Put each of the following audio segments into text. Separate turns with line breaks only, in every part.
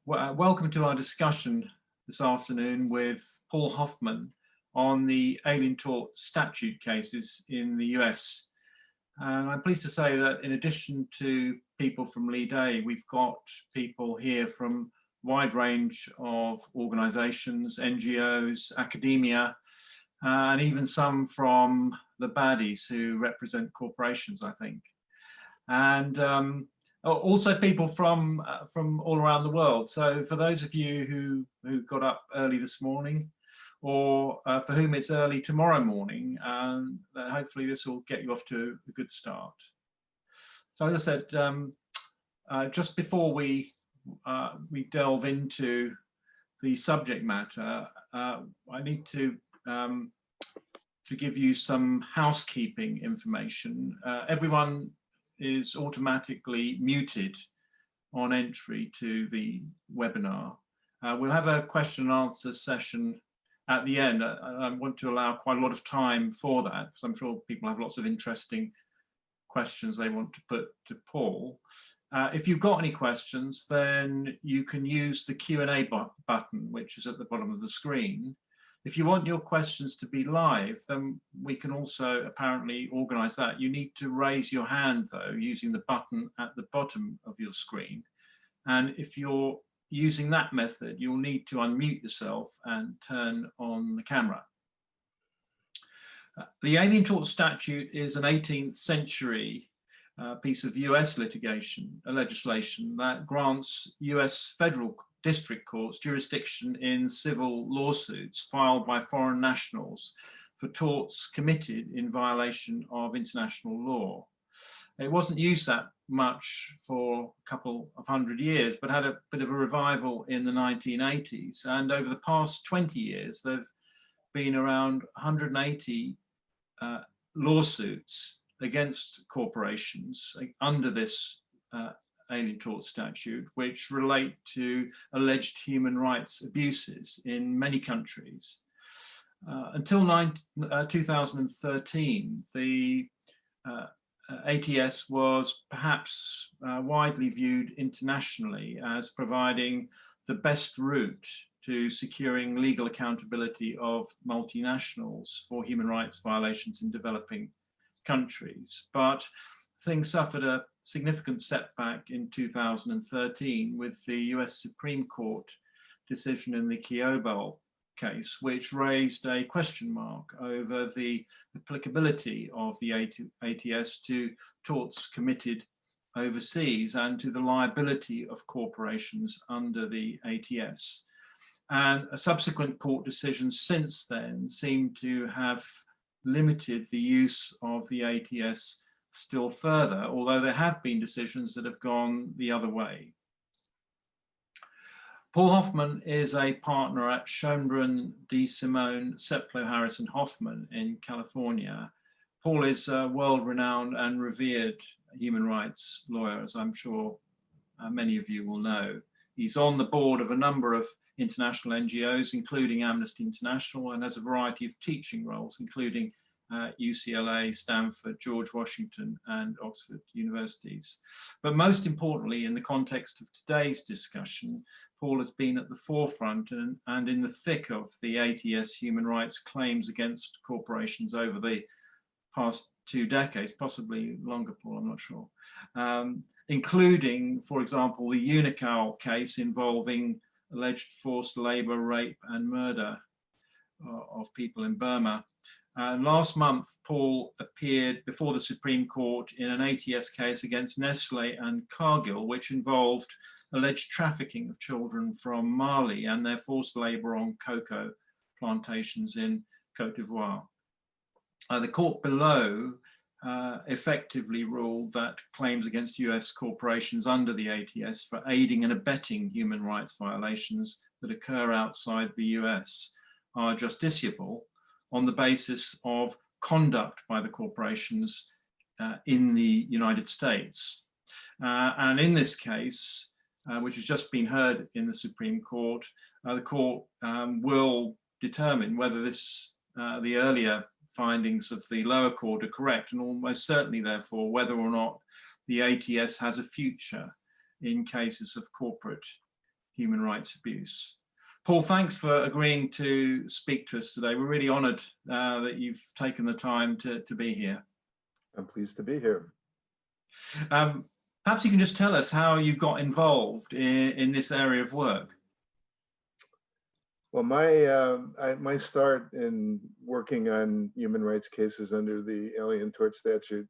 Welcome to our discussion this afternoon with Paul Hoffman on the alien tort statute cases in the US. And I'm pleased to say that in addition to people from Lead A, we've got people here from a wide range of organizations, NGOs, academia, and even some from the baddies who represent corporations, I think. And also people from all around the world. So for those of you who got up early this morning, or for whom it's early tomorrow morning, hopefully this will get you off to a good start. So as I said, just before we delve into the subject matter, I need to give you some housekeeping information. Everyone is automatically muted on entry to the webinar. We'll have a question and answer session at the end. I want to allow quite a lot of time for that, because I'm sure people have lots of interesting questions they want to put to Paul. If you've got any questions, then you can use the Q&A button, which is at the bottom of the screen. If you want your questions to be live, then we can also apparently organize that. You need to raise your hand, though, using the button at the bottom of your screen. And if you're using that method, you'll need to unmute yourself and turn on the camera. The Alien Tort Statute is an 18th century piece of US legislation that grants US federal district courts jurisdiction in civil lawsuits filed by foreign nationals for torts committed in violation of international law. It wasn't used that much for a couple of hundred years, but had a bit of a revival in the 1980s. And over the past 20 years, there have been around 180 lawsuits against corporations under this Alien Tort Statute, which relate to alleged human rights abuses in many countries. Until 2013, the ATS was perhaps widely viewed internationally as providing the best route to securing legal accountability of multinationals for human rights violations in developing countries. But things suffered a significant setback in 2013 with the US Supreme Court decision in the Kiobel case, which raised a question mark over the applicability of the ATS to torts committed overseas and to the liability of corporations under the ATS. And a subsequent court decision since then seemed to have limited the use of the ATS still further, although there have been decisions that have gone the other way. Paul Hoffman is a partner at Schoenbrunn, D. Simone, Seplow, Harris and Hoffman in California. Paul is a world-renowned and revered human rights lawyer, as I'm sure many of you will know. He's on the board of a number of international NGOs, including Amnesty International, and has a variety of teaching roles, including UCLA, Stanford, George Washington, and Oxford universities. But most importantly, in the context of today's discussion, Paul has been at the forefront and in the thick of the ATS human rights claims against corporations over the past 2 decades, possibly longer, Paul, I'm not sure, including, for example, the Unocal case involving alleged forced labor, rape, and murder of people in Burma. Last month, Paul appeared before the Supreme Court in an ATS case against Nestle and Cargill, which involved alleged trafficking of children from Mali and their forced labor on cocoa plantations in Côte d'Ivoire. The court below effectively ruled that claims against US corporations under the ATS for aiding and abetting human rights violations that occur outside the US are justiciable on the basis of conduct by the corporations in the United States. And in this case, which has just been heard in the Supreme Court, the court will determine whether the earlier findings of the lower court are correct, and almost certainly, therefore, whether or not the ATS has a future in cases of corporate human rights abuse. Paul, thanks for agreeing to speak to us today. We're really honoured that you've taken the time to be here.
I'm pleased to be here.
Perhaps you can just tell us how you got involved in this area of work.
Well, my start in working on human rights cases under the Alien Tort Statute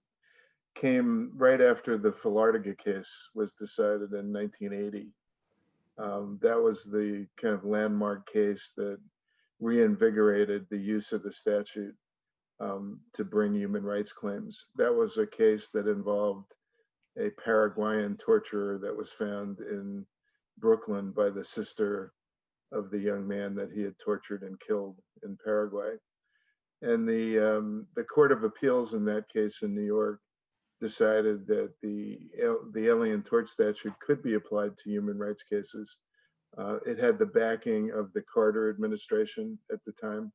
came right after the Filartiga case was decided in 1980. That was the kind of landmark case that reinvigorated the use of the statute to bring human rights claims. That was a case that involved a Paraguayan torturer that was found in Brooklyn by the sister of the young man that he had tortured and killed in Paraguay. And the Court of Appeals in that case in New York decided that the Alien Tort Statute could be applied to human rights cases. It had the backing of the Carter administration at the time,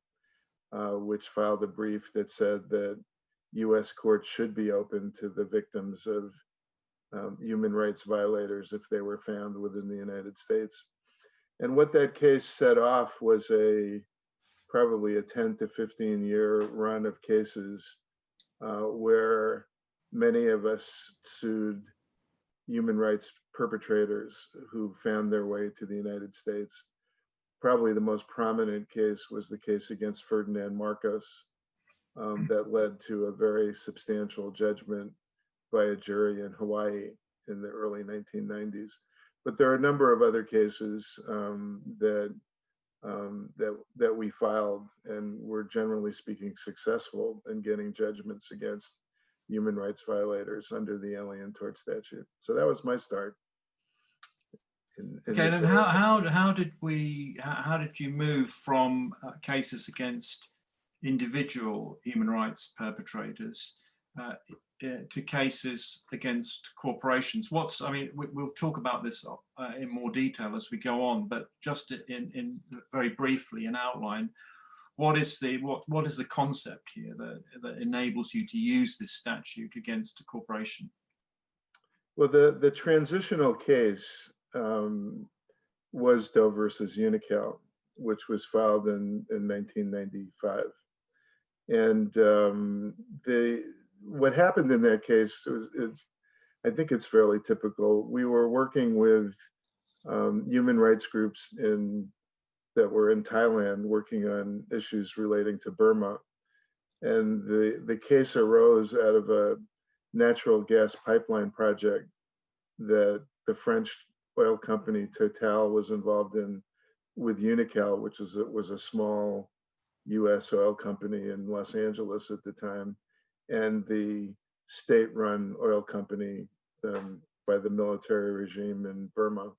which filed a brief that said that US courts should be open to the victims of human rights violators if they were found within the United States. And what that case set off was probably a 10 to 15 year run of cases where many of us sued human rights perpetrators who found their way to the United States. Probably the most prominent case was the case against Ferdinand Marcos that led to a very substantial judgment by a jury in Hawaii in the early 1990s. But there are a number of other cases that we filed and were generally speaking successful in getting judgments against human rights violators under the Alien Tort Statute. So that was my start.
Okay, and how did you move from cases against individual human rights perpetrators to cases against corporations? We'll talk about this in more detail as we go on, but just in very briefly, an outline. What is the concept here that enables you to use this statute against a corporation?
Well, the transitional case was Doe versus Unical, which was filed in 1995. And what happened in that case I think it's fairly typical. We were working with human rights groups that were in Thailand working on issues relating to Burma. And the case arose out of a natural gas pipeline project that the French oil company Total was involved in with Unical, which was a small US oil company in Los Angeles at the time, and the state-run oil company by the military regime in Burma.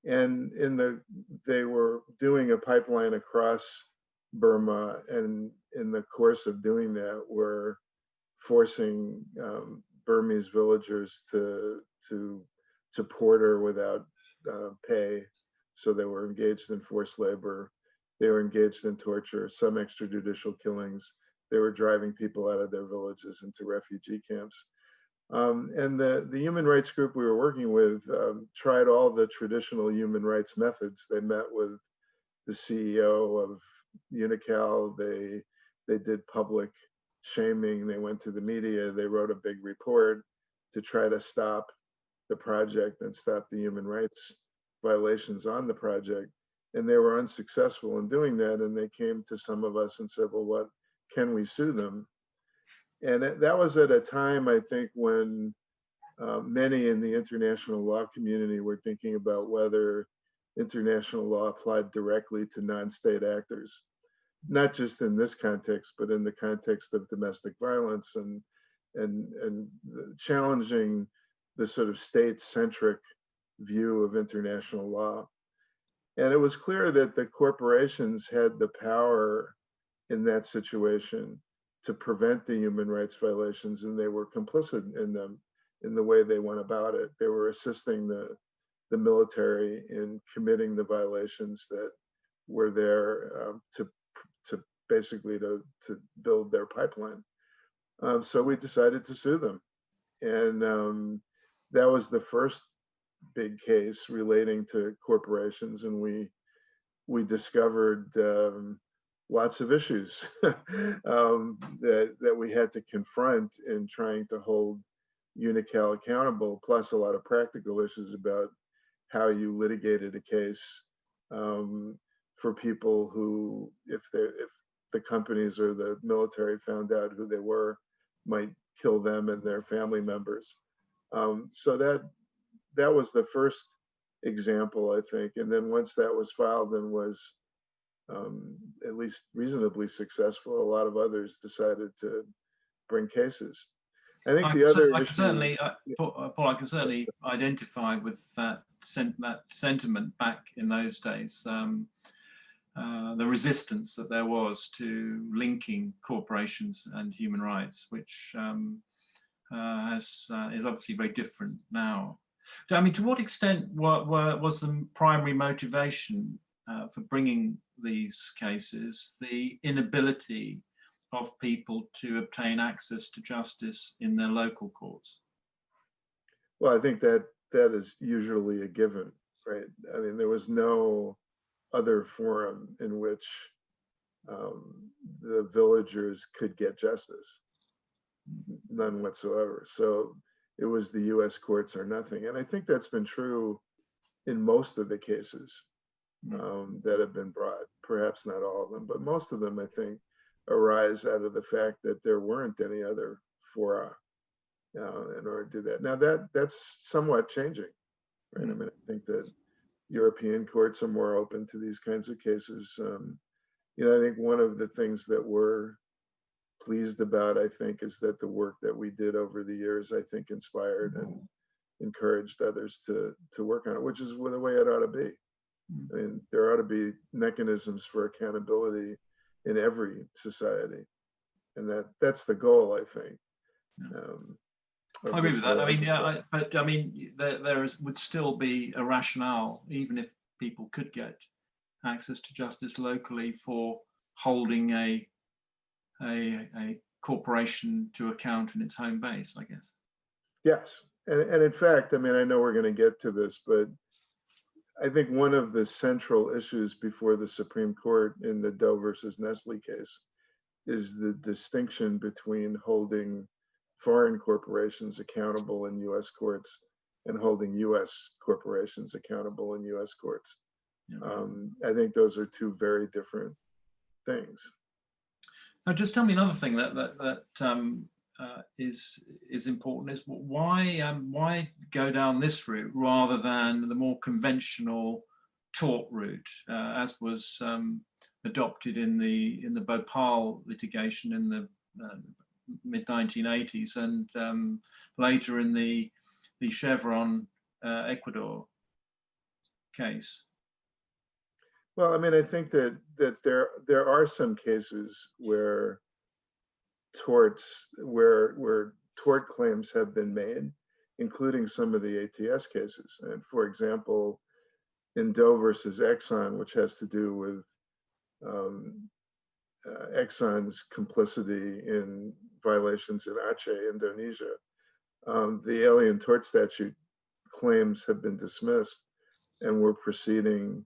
And they were doing a pipeline across Burma, and in the course of doing that, were forcing Burmese villagers to porter without pay. So they were engaged in forced labor. They were engaged in torture, some extrajudicial killings. They were driving people out of their villages into refugee camps. And the human rights group we were working with tried all the traditional human rights methods. They met with the CEO of Unical. They did public shaming. They went to the media. They wrote a big report to try to stop the project and stop the human rights violations on the project. And they were unsuccessful in doing that. And they came to some of us and said, well, what can we sue them? And that was at a time, I think, when many in the international law community were thinking about whether international law applied directly to non-state actors, not just in this context, but in the context of domestic violence and challenging the sort of state-centric view of international law. And it was clear that the corporations had the power in that situation to prevent the human rights violations, and they were complicit in them in the way they went about it. They were assisting the military in committing the violations that were there to basically to build their pipeline. So we decided to sue them, and that was the first big case relating to corporations, and we discovered lots of issues that we had to confront in trying to hold Unical accountable, plus a lot of practical issues about how you litigated a case for people who, if the companies or the military found out who they were, might kill them and their family members. So that was the first example, I think. And then once that was filed and was at least reasonably successful, a lot of others decided to bring cases. I think the other issue,
Paul, I can certainly identify with that sentiment back in those days. The resistance that there was to linking corporations and human rights, which is obviously very different now. I mean, to what extent was the primary motivation for bringing these cases the inability of people to obtain access to justice in their local courts?
Well, I think that is usually a given, right? I mean, there was no other forum in which the villagers could get justice, none whatsoever. So it was the U.S. courts or nothing. And I think that's been true in most of the cases that have been brought, perhaps not all of them, but most of them, I think, arise out of the fact that there weren't any other fora in order to do that. Now that's somewhat changing, right? I mean, I think that European courts are more open to these kinds of cases. I think one of the things that we're pleased about, I think, is that the work that we did over the years, I think, inspired and encouraged others to work on it, which is the way it ought to be. I mean, there ought to be mechanisms for accountability in every society, and that's the goal, I think.
I agree with that. I mean, but I mean, there would still be a rationale, even if people could get access to justice locally, for holding a corporation to account in its home base, I guess.
Yes, and in fact, I mean, I know we're going to get to this, but I think one of the central issues before the Supreme Court in the Doe versus Nestle case is the distinction between holding foreign corporations accountable in U.S. courts and holding U.S. corporations accountable in U.S. courts. I think those are two very different things.
Now, just tell me another thing that is important is why go down this route rather than the more conventional tort route, as was adopted in the Bhopal litigation in the mid-1980s and later in the Chevron Ecuador case?
Well, I mean, I think that there are some cases where tort claims have been made, including some of the ATS cases. And for example, in Doe versus Exxon, which has to do with Exxon's complicity in violations in Aceh, Indonesia, the Alien Tort Statute claims have been dismissed, and we're proceeding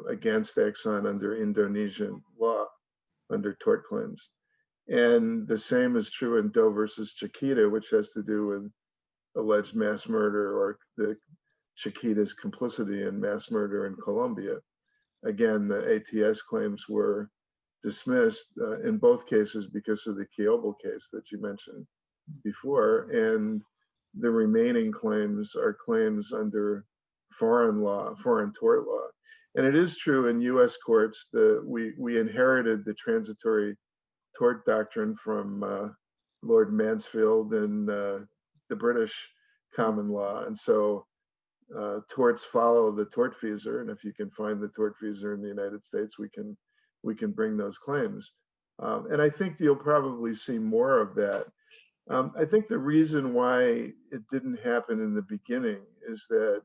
against Exxon under Indonesian law, under tort claims. And the same is true in Doe versus Chiquita, which has to do with alleged mass murder or the Chiquita's complicity in mass murder in Colombia. Again, the ATS claims were dismissed in both cases because of the Kiobel case that you mentioned before. And the remaining claims are claims under foreign law, foreign tort law. And it is true in US courts that we inherited the transitory tort doctrine from Lord Mansfield and the British common law. And so torts follow the tortfeasor. And if you can find the tortfeasor in the United States, we can bring those claims. And I think you'll probably see more of that. I think the reason why it didn't happen in the beginning is that,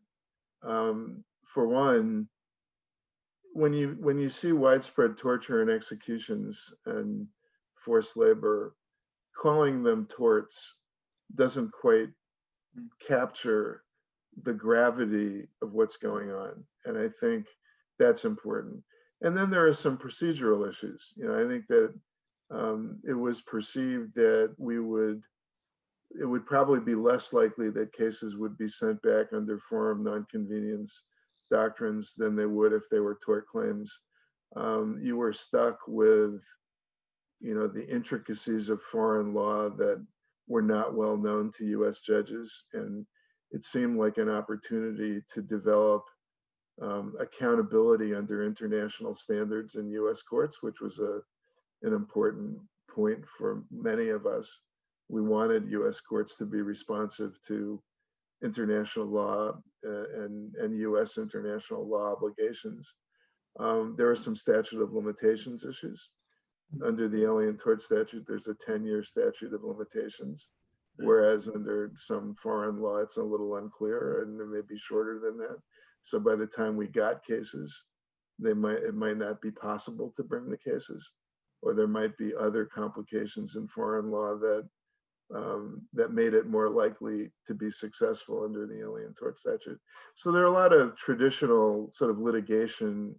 for one, when you see widespread torture and executions and forced labor, calling them torts doesn't quite capture the gravity of what's going on. And I think that's important. And then there are some procedural issues. I think that it was perceived that it would probably be less likely that cases would be sent back under forum nonconvenience doctrines than they would if they were tort claims. You were stuck with, the intricacies of foreign law that were not well known to US judges. And it seemed like an opportunity to develop accountability under international standards in US courts, which was an important point for many of us. We wanted US courts to be responsive to international law and US international law obligations. There are some statute of limitations issues. Under the Alien Tort Statute, there's a 10-year statute of limitations, whereas under some foreign law, it's a little unclear and it may be shorter than that. So by the time we got cases, it might not be possible to bring the cases, or there might be other complications in foreign law that made it more likely to be successful under the Alien Tort Statute. So there are a lot of traditional sort of litigation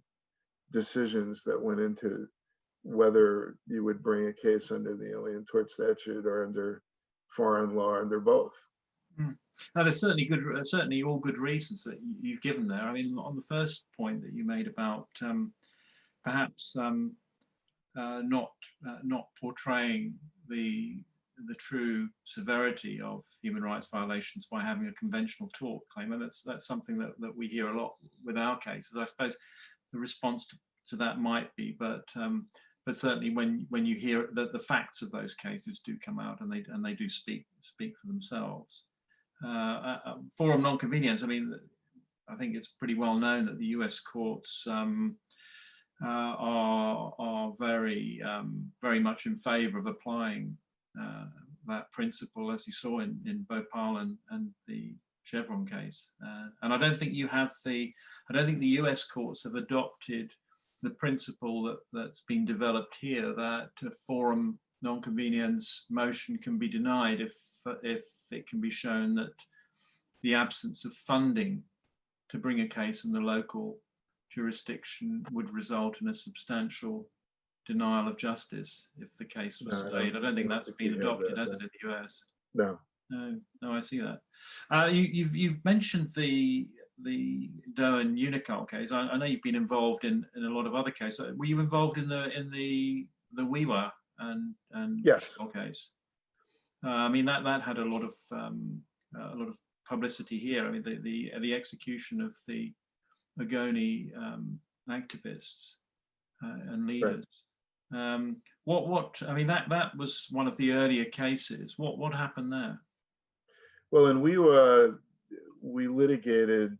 decisions that went into whether you would bring a case under the Alien Tort Statute or under foreign law, or under both.
Now, there's certainly all good reasons that you've given there. I mean, on the first point that you made about perhaps not portraying the true severity of human rights violations by having a conventional tort claim, and that's something that we hear a lot with our cases. I suppose the response to that might be, but certainly when you hear that the facts of those cases do come out and they do speak for themselves. Forum nonconvenience. I mean, I think it's pretty well known that the US courts are very much in favour of applying that principle, as you saw in Bhopal and the Chevron case. And I don't think the US courts have adopted the principle that's been developed here, that a forum nonconvenience motion can be denied if it can be shown that the absence of funding to bring a case in the local jurisdiction would result in a substantial denial of justice if the case was stayed. I don't think that's been adopted, has it, in the US?
No.
No, I see that. You've mentioned the Doe and Unicol case. I know you've been involved in a lot of other cases. Were you involved in the Weewa and
Yes.
Shell case? I mean, that had a lot of publicity here. I mean, the execution of the Ogoni activists and leaders. Right. I mean, that was one of the earlier cases. What happened there?
Well, in we litigated.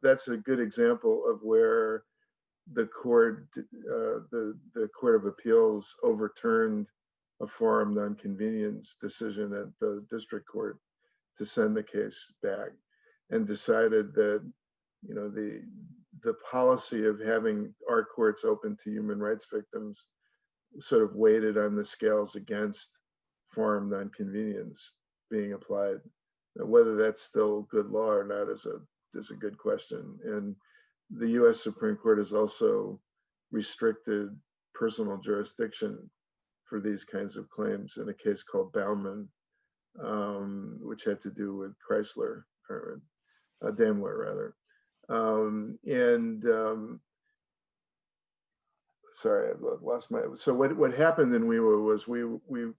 That's a good example of where the court, the Court of Appeals, overturned a forum nonconvenience decision at the district court to send the case back, and decided that the policy of having our courts open to human rights victims sort of weighted on the scales against forum nonconvenience being applied. Whether that's still good law or not is a good question. And the US Supreme Court has also restricted personal jurisdiction for these kinds of claims in a case called Baumann, which had to do with Chrysler, or Daimler rather. Sorry, I lost my. So what happened in Weewa was we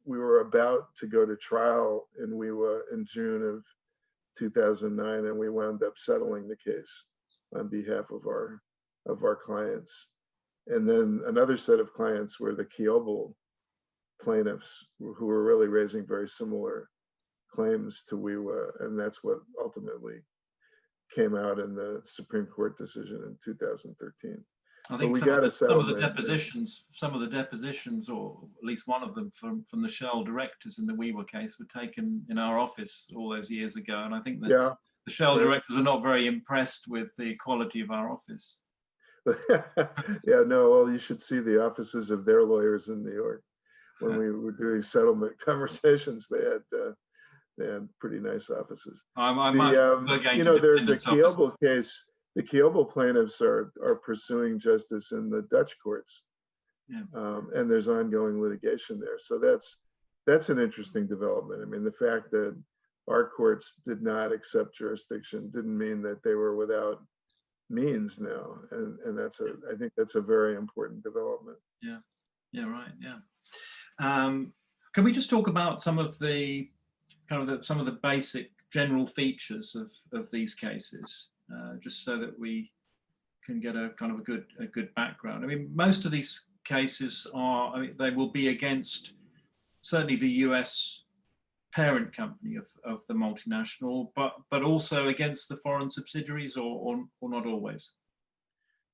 were about to go to trial in Weewa in June of 2009, and we wound up settling the case on behalf of our clients. And then another set of clients were the Kiobel plaintiffs, who were really raising very similar claims to Weewa, and that's what ultimately came out in the Supreme Court decision in 2013.
I think some of the depositions, or at least one of them from the Shell directors in the Weewa case, were taken in our office all those years ago, and I think that the Shell directors were not very impressed with the quality of our office.
Well, you should see the offices of their lawyers in New York. When we were doing settlement conversations, they had They had pretty nice offices.
I might prefer going to
There's a
defendant's office.
Kiobel case. The Kiobel plaintiffs are pursuing justice in the Dutch courts,
Yeah.
and there's ongoing litigation there. So that's an interesting development. I mean, the fact that our courts did not accept jurisdiction didn't mean that they were without means now, and I think that's a very important development.
Yeah. Yeah. Right. Yeah. Can we just talk about some of the some of the basic general features of these cases, just so that we can get a kind of a good background? I mean, most of these cases are, I mean, they will be against certainly the US parent company of the multinational, but also against the foreign subsidiaries, or not always.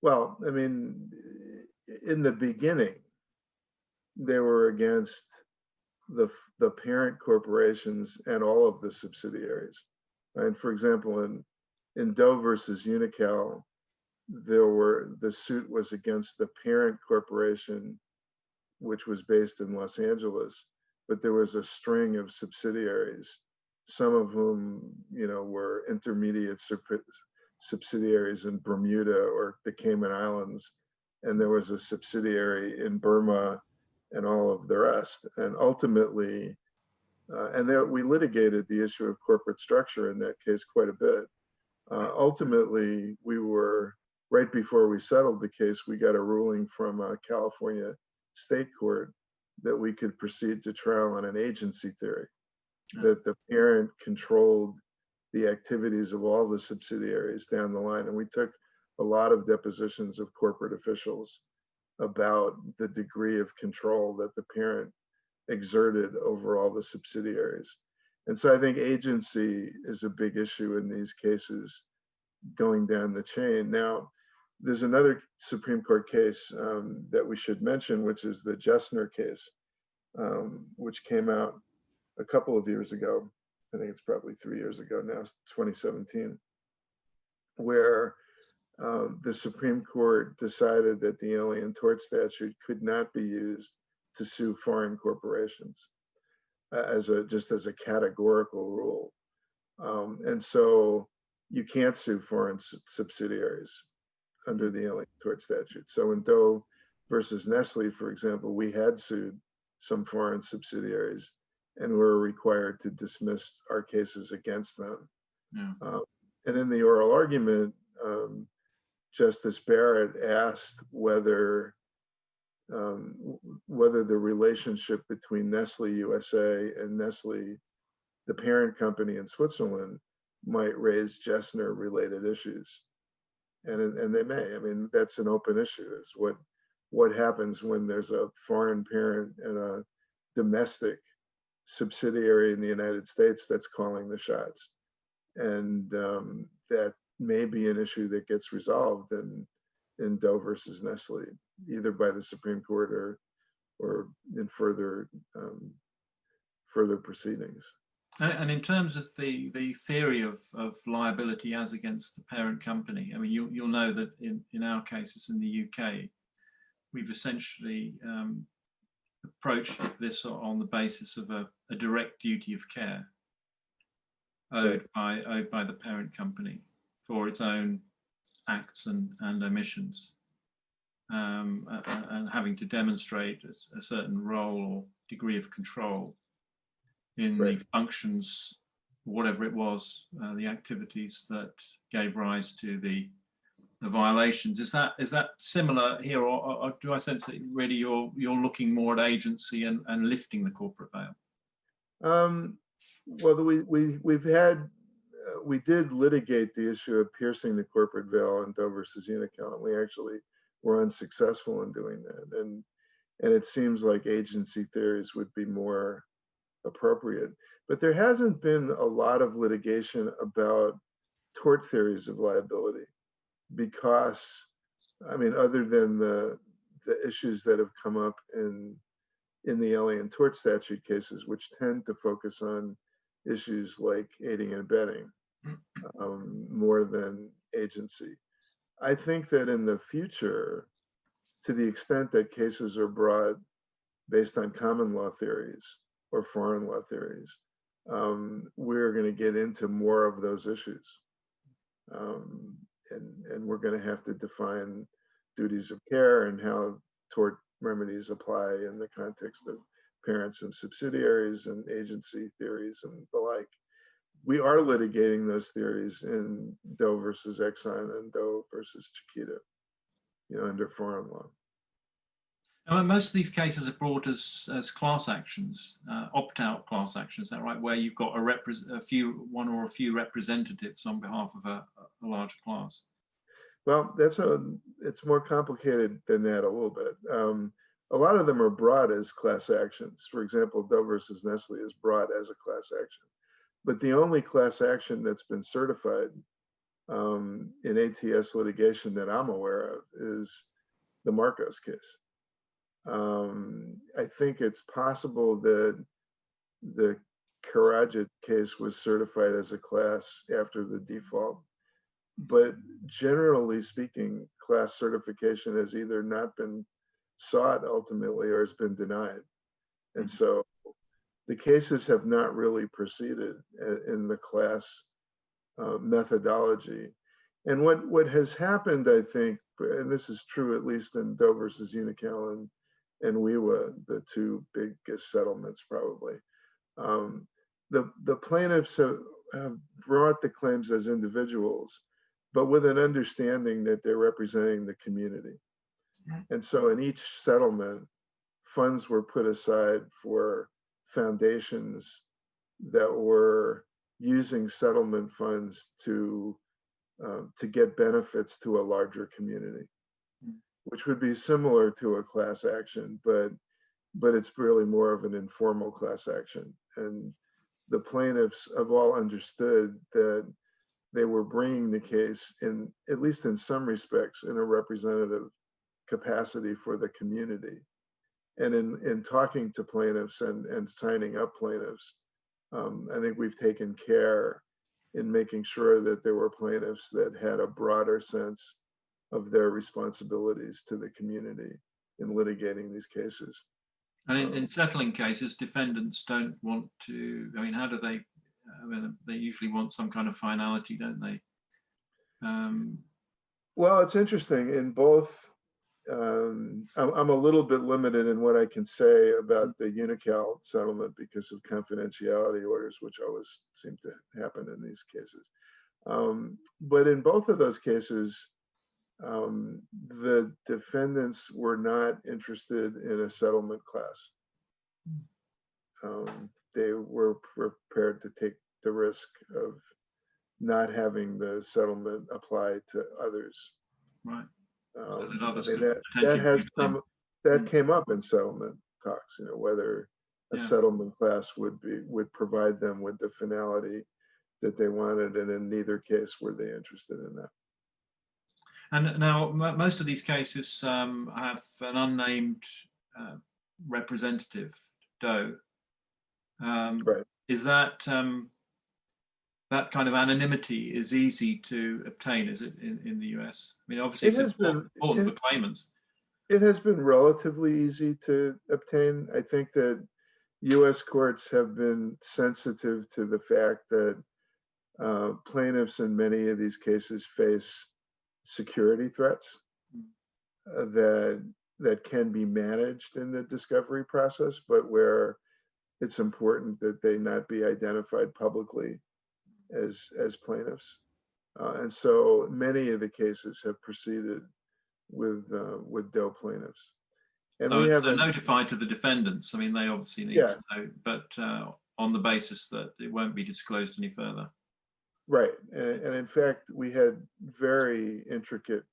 Well, I mean, in the beginning, they were against the parent corporations and all of the subsidiaries. And for example, in Doe versus Unical, the suit was against the parent corporation, which was based in Los Angeles, but there was a string of subsidiaries, some of whom were intermediate subsidiaries in Bermuda or the Cayman Islands, and there was a subsidiary in Burma, and all of the rest. And ultimately, we litigated the issue of corporate structure in that case quite a bit. Ultimately, we were, right before we settled the case, we got a ruling from a California state court that we could proceed to trial on an agency theory, that the parent controlled the activities of all the subsidiaries down the line. And we took a lot of depositions of corporate officials about the degree of control that the parent exerted over all the subsidiaries. And so I think agency is a big issue in these cases going down the chain. Now, there's another Supreme Court case that we should mention, which is the Jessner case, which came out a couple of years ago. I think it's probably 3 years ago now, 2017, where the Supreme Court decided that the Alien Tort Statute could not be used to sue foreign corporations just as a categorical rule. And so you can't sue foreign subsidiaries under the Alien Tort Statute. So in Doe versus Nestle, for example, we had sued some foreign subsidiaries and were required to dismiss our cases against them.
Yeah.
And in the oral argument, Justice Barrett asked whether the relationship between Nestle USA and Nestle, the parent company in Switzerland, might raise Jessner-related issues, and they may. I mean, that's an open issue: is what happens when there's a foreign parent and a domestic subsidiary in the United States that's calling the shots, and that may be an issue that gets resolved in Doe versus Nestle, either by the Supreme Court or in further proceedings.
And in terms of the theory of liability as against the parent company, I mean, you'll know that in our cases in the UK, we've essentially approached this on the basis of a direct duty of care owed by the parent company for its own acts and omissions, and having to demonstrate a certain role or degree of control in the functions, whatever it was, the activities that gave rise to the violations. Is that similar here, or do I sense that really you're looking more at agency and lifting the corporate veil?
Well, we did litigate the issue of piercing the corporate veil in Doe versus Unical, and we actually were unsuccessful in doing that. And it seems like agency theories would be more appropriate. But there hasn't been a lot of litigation about tort theories of liability, because, I mean, other than the issues that have come up in the Alien Tort Statute cases, which tend to focus on issues like aiding and abetting more than agency. I think that in the future, to the extent that cases are brought based on common law theories or foreign law theories, we're going to get into more of those issues. And we're going to have to define duties of care and how tort remedies apply in the context of parents and subsidiaries and agency theories and the like. We are litigating those theories in Doe versus Exxon and Doe versus Chiquita, under foreign law.
Now, most of these cases are brought as class actions, opt-out class actions. Is that right? Where you've got one or a few representatives on behalf of a large class.
Well, it's more complicated than that a little bit. A lot of them are brought as class actions. For example, Doe versus Nestle is brought as a class action. But the only class action that's been certified in ATS litigation that I'm aware of is the Marcos case. I think it's possible that the Karadzic case was certified as a class after the default. But generally speaking, class certification has either not been sought ultimately or has been denied. And so the cases have not really proceeded in the class methodology. And what has happened, I think, and this is true at least in Doe versus Unical and WEWA, the two biggest settlements probably, the plaintiffs have brought the claims as individuals, but with an understanding that they're representing the community. And so in each settlement, funds were put aside for foundations that were using settlement funds to get benefits to a larger community, which would be similar to a class action, but it's really more of an informal class action. And the plaintiffs have all understood that they were bringing the case in, at least in some respects, in a representative capacity for the community. And in talking to plaintiffs and signing up plaintiffs, I think we've taken care in making sure that there were plaintiffs that had a broader sense of their responsibilities to the community in litigating these cases.
And in settling cases, defendants don't want to, I mean, how do they, they usually want some kind of finality, don't they?
Well, it's interesting in both. I'm a little bit limited in what I can say about the Unical settlement because of confidentiality orders, which always seem to happen in these cases. But in both of those cases, the defendants were not interested in a settlement class. They were prepared to take the risk of not having the settlement apply to others.
Right.
That came up in settlement talks, whether a settlement class would provide them with the finality that they wanted, and in neither case were they interested in that.
And now most of these cases have an unnamed representative, Doe.
Right.
Is that that kind of anonymity is easy to obtain, is it, in the US? I mean, obviously it's important for claimants.
It has been relatively easy to obtain. I think that US courts have been sensitive to the fact that plaintiffs in many of these cases face security threats that can be managed in the discovery process, but where it's important that they not be identified publicly as plaintiffs. And so many of the cases have proceeded with Doe plaintiffs. And we have
notified to the defendants. I mean, they obviously need to know, but on the basis that it won't be disclosed any further.
Right. And in fact, we had very intricate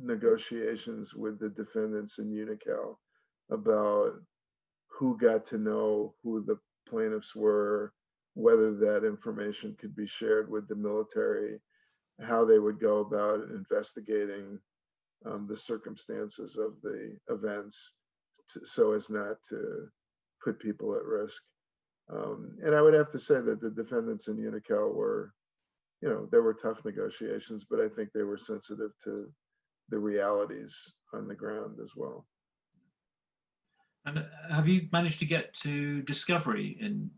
negotiations with the defendants in Unical about who got to know who the plaintiffs were, whether that information could be shared with the military, how they would go about investigating the circumstances of the events so as not to put people at risk. And I would have to say that the defendants in Unical were, there were tough negotiations, but I think they were sensitive to the realities on the ground as well.
And have you managed to get to discovery in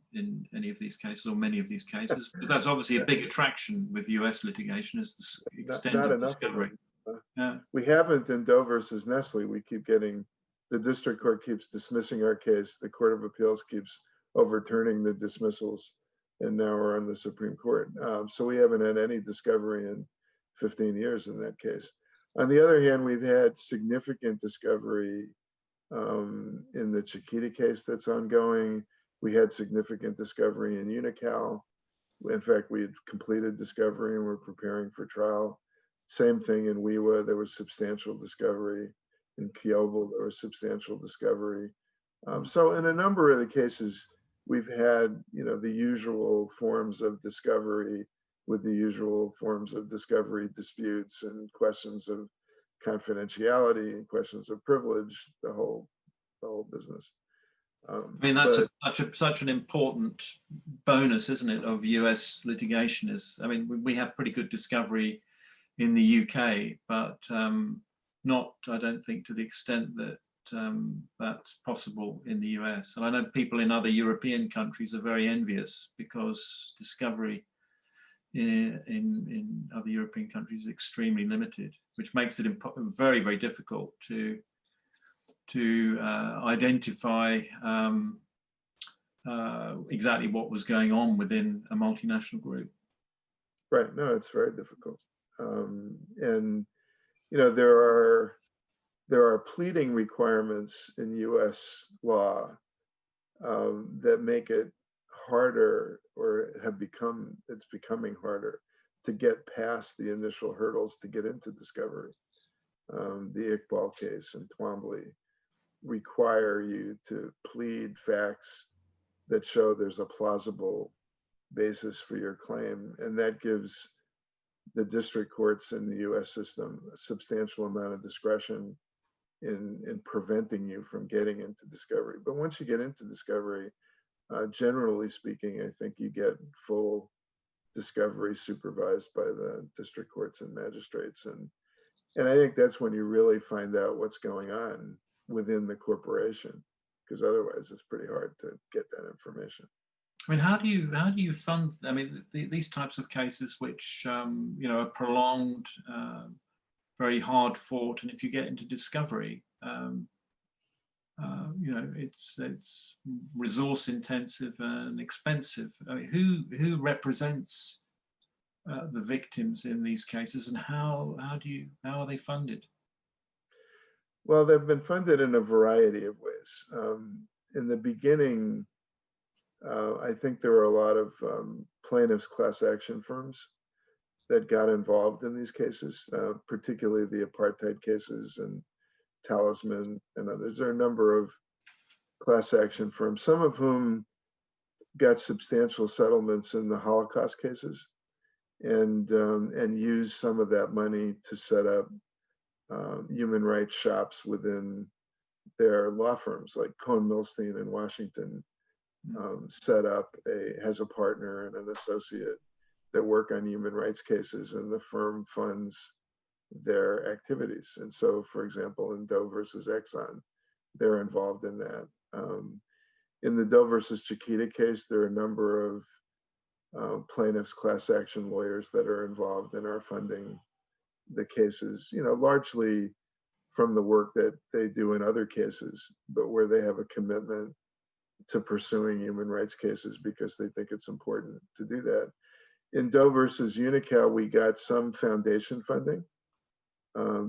any of these cases or many of these cases? Because that's obviously a big attraction with US litigation, is the extent
Not
of
enough of
discovery.
them.
Yeah.
We haven't in Doe versus Nestle. We keep getting, the district court keeps dismissing our case. The Court of Appeals keeps overturning the dismissals. And now we're on the Supreme Court. So we haven't had any discovery in 15 years in that case. On the other hand, we've had significant discovery in the Chiquita case that's ongoing. We had significant discovery in Unical. In fact, we had completed discovery and we're preparing for trial. Same thing in WeWa, there was substantial discovery. In Kiobel, there was substantial discovery. So in a number of the cases, we've had, the usual forms of discovery with the usual forms of discovery disputes and questions of confidentiality and questions of privilege, the whole business.
I mean, that's such an important bonus, isn't it, of US litigation? I mean, we have pretty good discovery in the UK, but not, I don't think, to the extent that that's possible in the US. And I know people in other European countries are very envious because discovery in other European countries is extremely limited, which makes it very, very difficult to identify exactly what was going on within a multinational group.
Right. No, it's very difficult. And there are pleading requirements in U.S. law that make it harder, or it's becoming harder to get past the initial hurdles to get into discovery. The Iqbal case and Twombly require you to plead facts that show there's a plausible basis for your claim, and that gives the district courts in the US system a substantial amount of discretion in preventing you from getting into discovery. But once you get into discovery, generally speaking, I think you get full discovery supervised by the district courts and magistrates. And I think that's when you really find out what's going on within the corporation, because otherwise it's pretty hard to get that information.
I mean, how do you fund? I mean, these types of cases, which are prolonged, very hard fought, and if you get into discovery, it's resource intensive and expensive. I mean, who represents the victims in these cases, and how are they funded?
Well, they've been funded in a variety of ways. In the beginning, I think there were a lot of plaintiffs' class action firms that got involved in these cases, particularly the apartheid cases and Talisman and others. There are a number of class action firms, some of whom got substantial settlements in the Holocaust cases, and used some of that money to set up human rights shops within their law firms, like Cohn Milstein in Washington has a partner and an associate that work on human rights cases, and the firm funds their activities. And so, for example, in Doe versus Exxon, they're involved in that. In the Doe versus Chiquita case, there are a number of plaintiffs' class action lawyers that are involved and are funding the cases, largely from the work that they do in other cases, but where they have a commitment to pursuing human rights cases because they think it's important to do that. In Doe versus Unical, we got some foundation funding.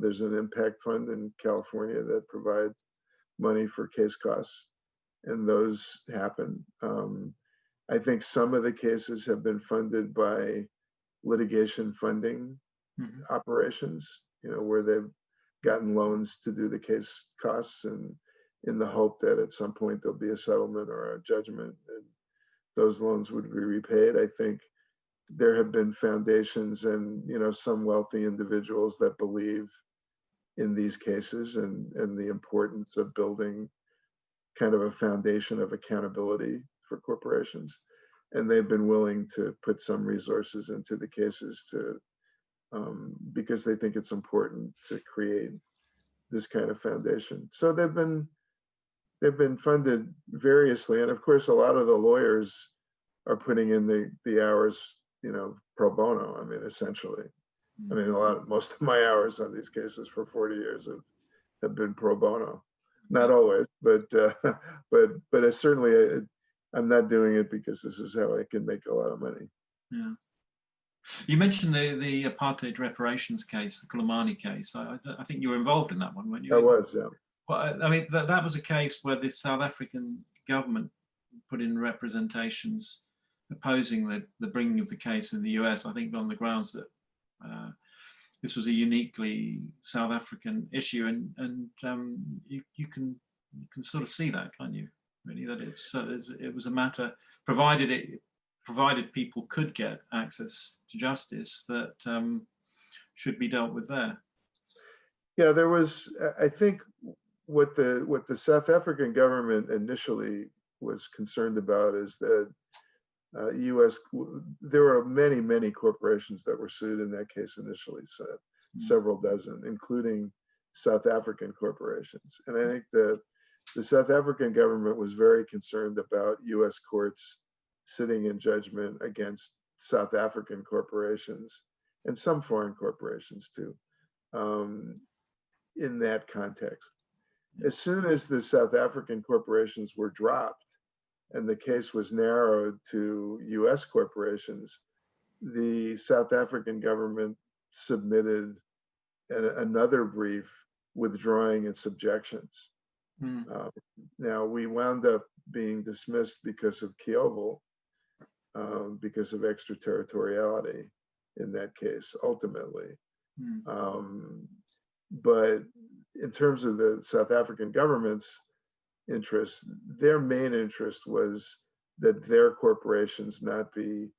There's an impact fund in California that provides money for case costs, and those happen. I think some of the cases have been funded by litigation funding operations, where they've gotten loans to do the case costs, and in the hope that at some point there'll be a settlement or a judgment and those loans would be repaid. I think there have been foundations and some wealthy individuals that believe in these cases and the importance of building kind of a foundation of accountability for corporations, and they've been willing to put some resources into the cases because they think it's important to create this kind of foundation. So they've been they've been funded variously, and of course, a lot of the lawyers are putting in the hours, pro bono. I mean, essentially, I mean, most of my hours on these cases for 40 years have been pro bono. Not always, but it's certainly, I'm not doing it because this is how I can make a lot of money.
Yeah. You mentioned the apartheid reparations case, the Kulamani case. I think you were involved in that one, weren't you?
I was, yeah.
Well, I mean, that was a case where the South African government put in representations opposing the bringing of the case in the US, I think on the grounds that this was a uniquely South African issue, and you can sort of see that, can't you? Really, that it was a matter, provided people could get access to justice, that should be dealt with there.
Yeah, there was, I think, what the South African government initially was concerned about is that there were many corporations that were sued in that case initially, so several dozen, including South African corporations. And I think the South African government was very concerned about US courts sitting in judgment against South African corporations and some foreign corporations too, in that context. As soon as the South African corporations were dropped and the case was narrowed to US corporations, the South African government submitted another brief withdrawing its objections. Now, we wound up being dismissed because of Kioval, because of extraterritoriality in that case, ultimately. But in terms of the South African government's interest, their main interest was that their corporations not be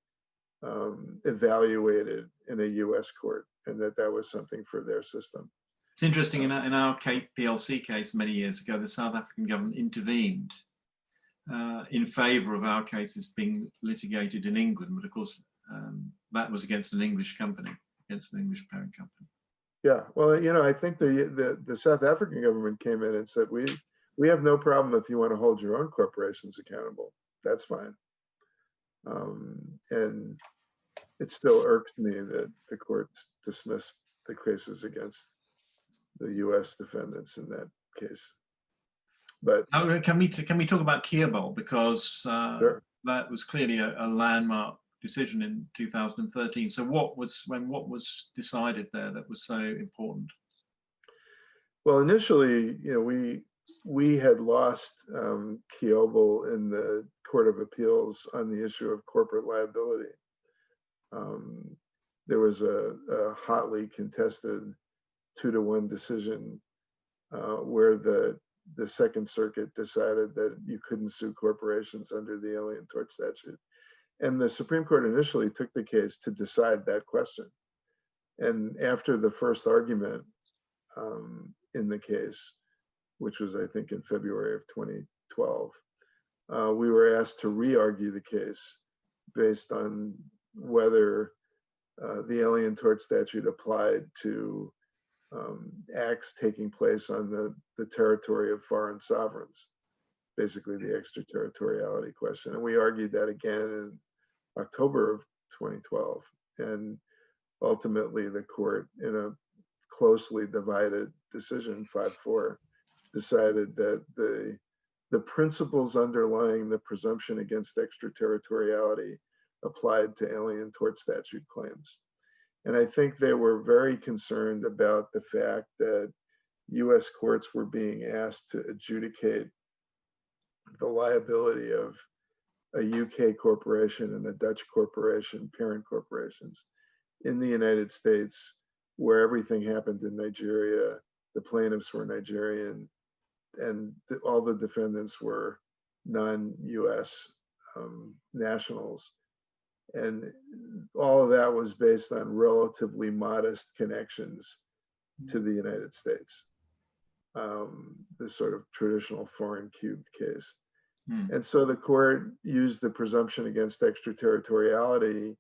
evaluated in a US court, and that was something for their system.
It's interesting, in our PLC case many years ago, the South African government intervened in favor of our cases being litigated in England, but of course that was against an English company, against an English parent company.
Yeah, well, I think the South African government came in and said, we have no problem if you want to hold your own corporations accountable. That's fine. And it still irks me that the courts dismissed the cases against the US defendants in that case. But
can we talk about Kioval, because
sure.
That was clearly a landmark decision in 2013. So what was decided there that was so important?
Well, initially, we had lost Kioval in the Court of Appeals on the issue of corporate liability. There was a hotly contested 2-to-1 decision where the Second Circuit decided that you couldn't sue corporations under the Alien Tort Statute. And the Supreme Court initially took the case to decide that question. And after the first argument in the case, which was, I think, in February of 2012, we were asked to re-argue the case based on whether the Alien Tort Statute applied to acts taking place on the territory of foreign sovereigns, basically the extraterritoriality question. And we argued that again in October of 2012. And ultimately the court, in a closely divided decision, 5-4, decided that the principles underlying the presumption against extraterritoriality applied to Alien Tort Statute claims. And I think they were very concerned about the fact that US courts were being asked to adjudicate the liability of a UK corporation and a Dutch corporation, parent corporations, in the United States, where everything happened in Nigeria. The plaintiffs were Nigerian, and all the defendants were non-US nationals. And all of that was based on relatively modest connections to the United States, the sort of traditional foreign cubed case. And so the court used the presumption against extraterritoriality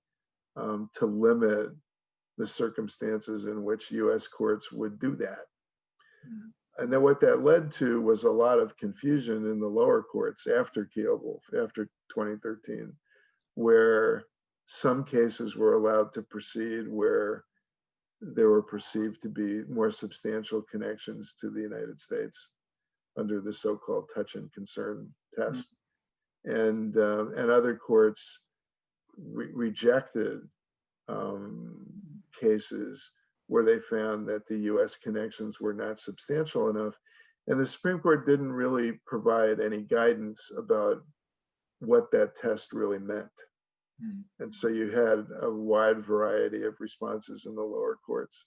to limit the circumstances in which US courts would do that. And then what that led to was a lot of confusion in the lower courts after Keelwolf, after 2013, where some cases were allowed to proceed where there were perceived to be more substantial connections to the United States under the so-called touch and concern test. And other courts rejected cases where they found that the US connections were not substantial enough. And the Supreme Court didn't really provide any guidance about what that test really meant. And so you had a wide variety of responses in the lower courts.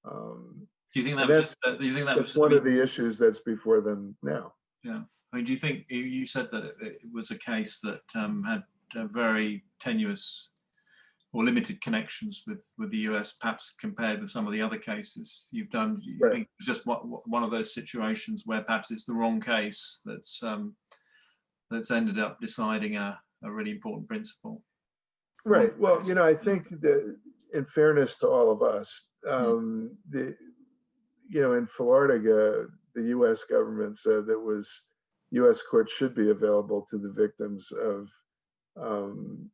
Do you think that
do you think that's one of the issues that's before them now?
Yeah. I mean, do you think, you said that it was a case that had very tenuous or limited connections with the US, perhaps compared with some of the other cases you've done. You think it's just one of those situations where perhaps it's the wrong case that's ended up deciding a really important principle?
Right. Well, I think that in fairness to all of us, in Florida, the US government said US courts should be available to the victims of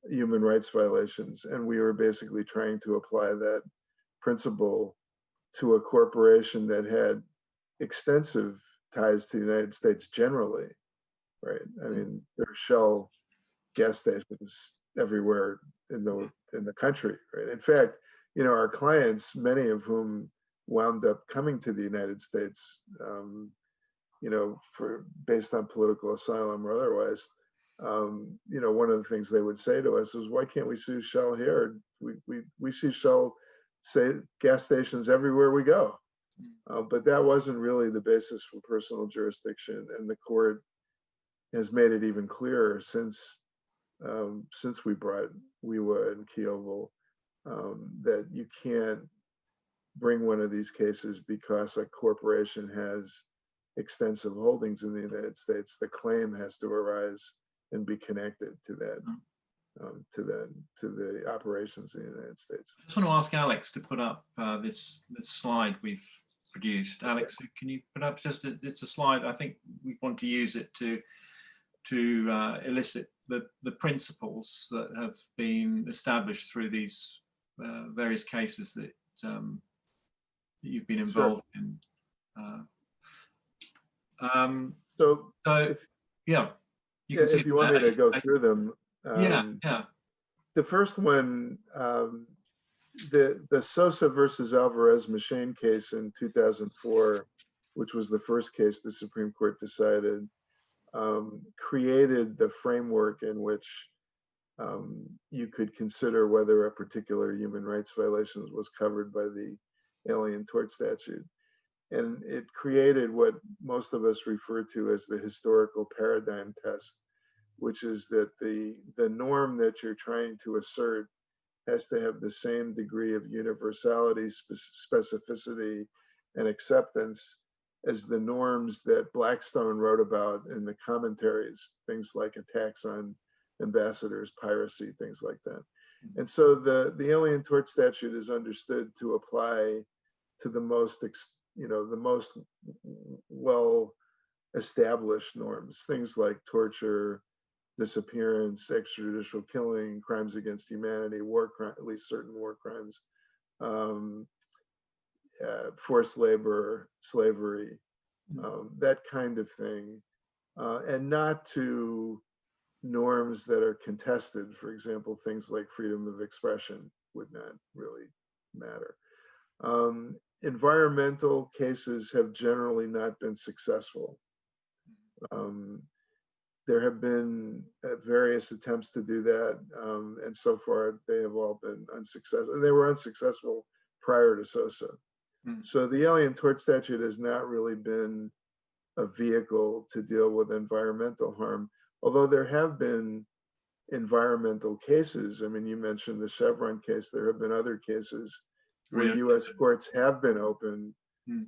human rights violations. And we were basically trying to apply that principle to a corporation that had extensive ties to the United States generally, right? I mean, there are Shell gas stations everywhere in the country, right? In fact, our clients, many of whom wound up coming to the United States, based on political asylum or otherwise, one of the things they would say to us is, why can't we sue Shell here? We see Shell gas stations everywhere we go. But that wasn't really the basis for personal jurisdiction. And the court has made it even clearer since we brought WeWa and Keelwolf, that you can't bring one of these cases because a corporation has extensive holdings in the United States. The claim has to arise and be connected to that, to the operations in the United States.
I just want to ask Alex to put up this slide we've produced. Alex, can you put up it's a slide, I think we want to use it to elicit the principles that have been established through these various cases that you've been involved in.
If you want me to go through them.
Yeah.
The first one, the Sosa versus Alvarez Machine case in 2004, which was the first case the Supreme Court decided, created the framework in which you could consider whether a particular human rights violation was covered by the Alien Tort Statute. And it created what most of us refer to as the historical paradigm test, which is that the norm that you're trying to assert has to have the same degree of universality, specificity, and acceptance as the norms that Blackstone wrote about in the commentaries, things like attacks on ambassadors, piracy, things like that. And so the Alien Tort Statute is understood to apply to the most well-established norms, things like torture, disappearance, extrajudicial killing, crimes against humanity, war crime, at least certain war crimes, forced labor, slavery, that kind of thing, and not to norms that are contested. For example, things like freedom of expression would not really matter. Environmental cases have generally not been successful. There have been various attempts to do that, and so far they have all been unsuccessful. They were unsuccessful prior to Sosa. So the Alien Tort Statute has not really been a vehicle to deal with environmental harm, although there have been environmental cases. I mean, you mentioned the Chevron case. There have been other cases where US courts have been open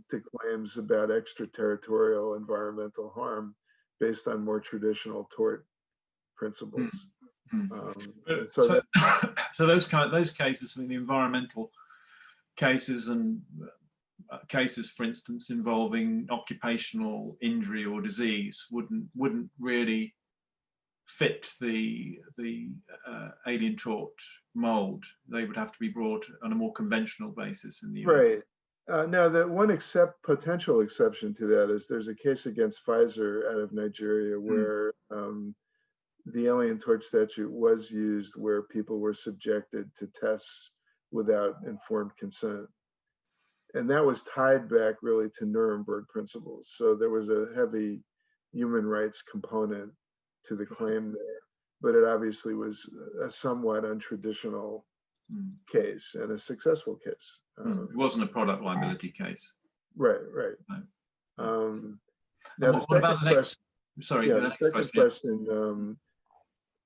to claims about extraterritorial environmental harm based on more traditional tort principles.
So those cases, the environmental cases and cases, for instance, involving occupational injury or disease wouldn't really fit the alien tort mold. They would have to be brought on a more conventional basis in the US.
Right. Now, the one potential exception to that is there's a case against Pfizer out of Nigeria where the Alien Tort Statute was used where people were subjected to tests without informed consent. And that was tied back really to Nuremberg principles. So there was a heavy human rights component to the claim there, but it obviously was a somewhat untraditional case and a successful case.
It wasn't a product liability case.
Right.
No.
Now the second question.
Sorry,
the second question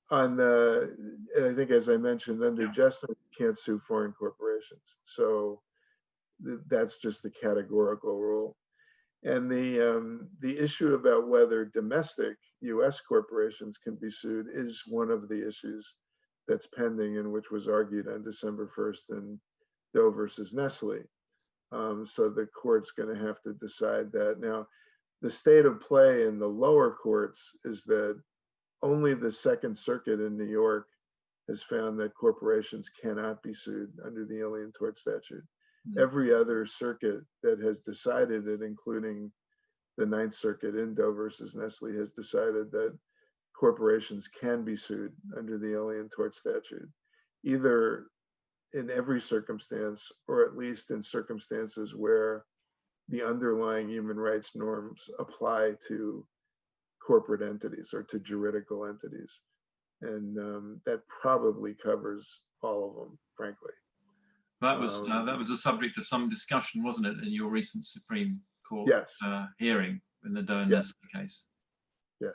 on the, I think as I mentioned, under Jessner, you can't sue foreign corporations. So that's just the categorical rule. And the issue about whether domestic U.S. corporations can be sued is one of the issues that's pending and which was argued on December 1st in Doe versus Nestle. So the court's going to have to decide that. Now, the state of play in the lower courts is that only the Second Circuit in New York has found that corporations cannot be sued under the Alien Tort Statute. Every other circuit that has decided it, including the Ninth Circuit in Doe versus Nestle, has decided that corporations can be sued under the Alien Tort Statute, either in every circumstance or at least in circumstances where the underlying human rights norms apply to corporate entities or to juridical entities. And that probably covers all of them, frankly.
That was a subject of some discussion, wasn't it, in your recent Supreme Court hearing in the Doe and Nestle case?
Yes.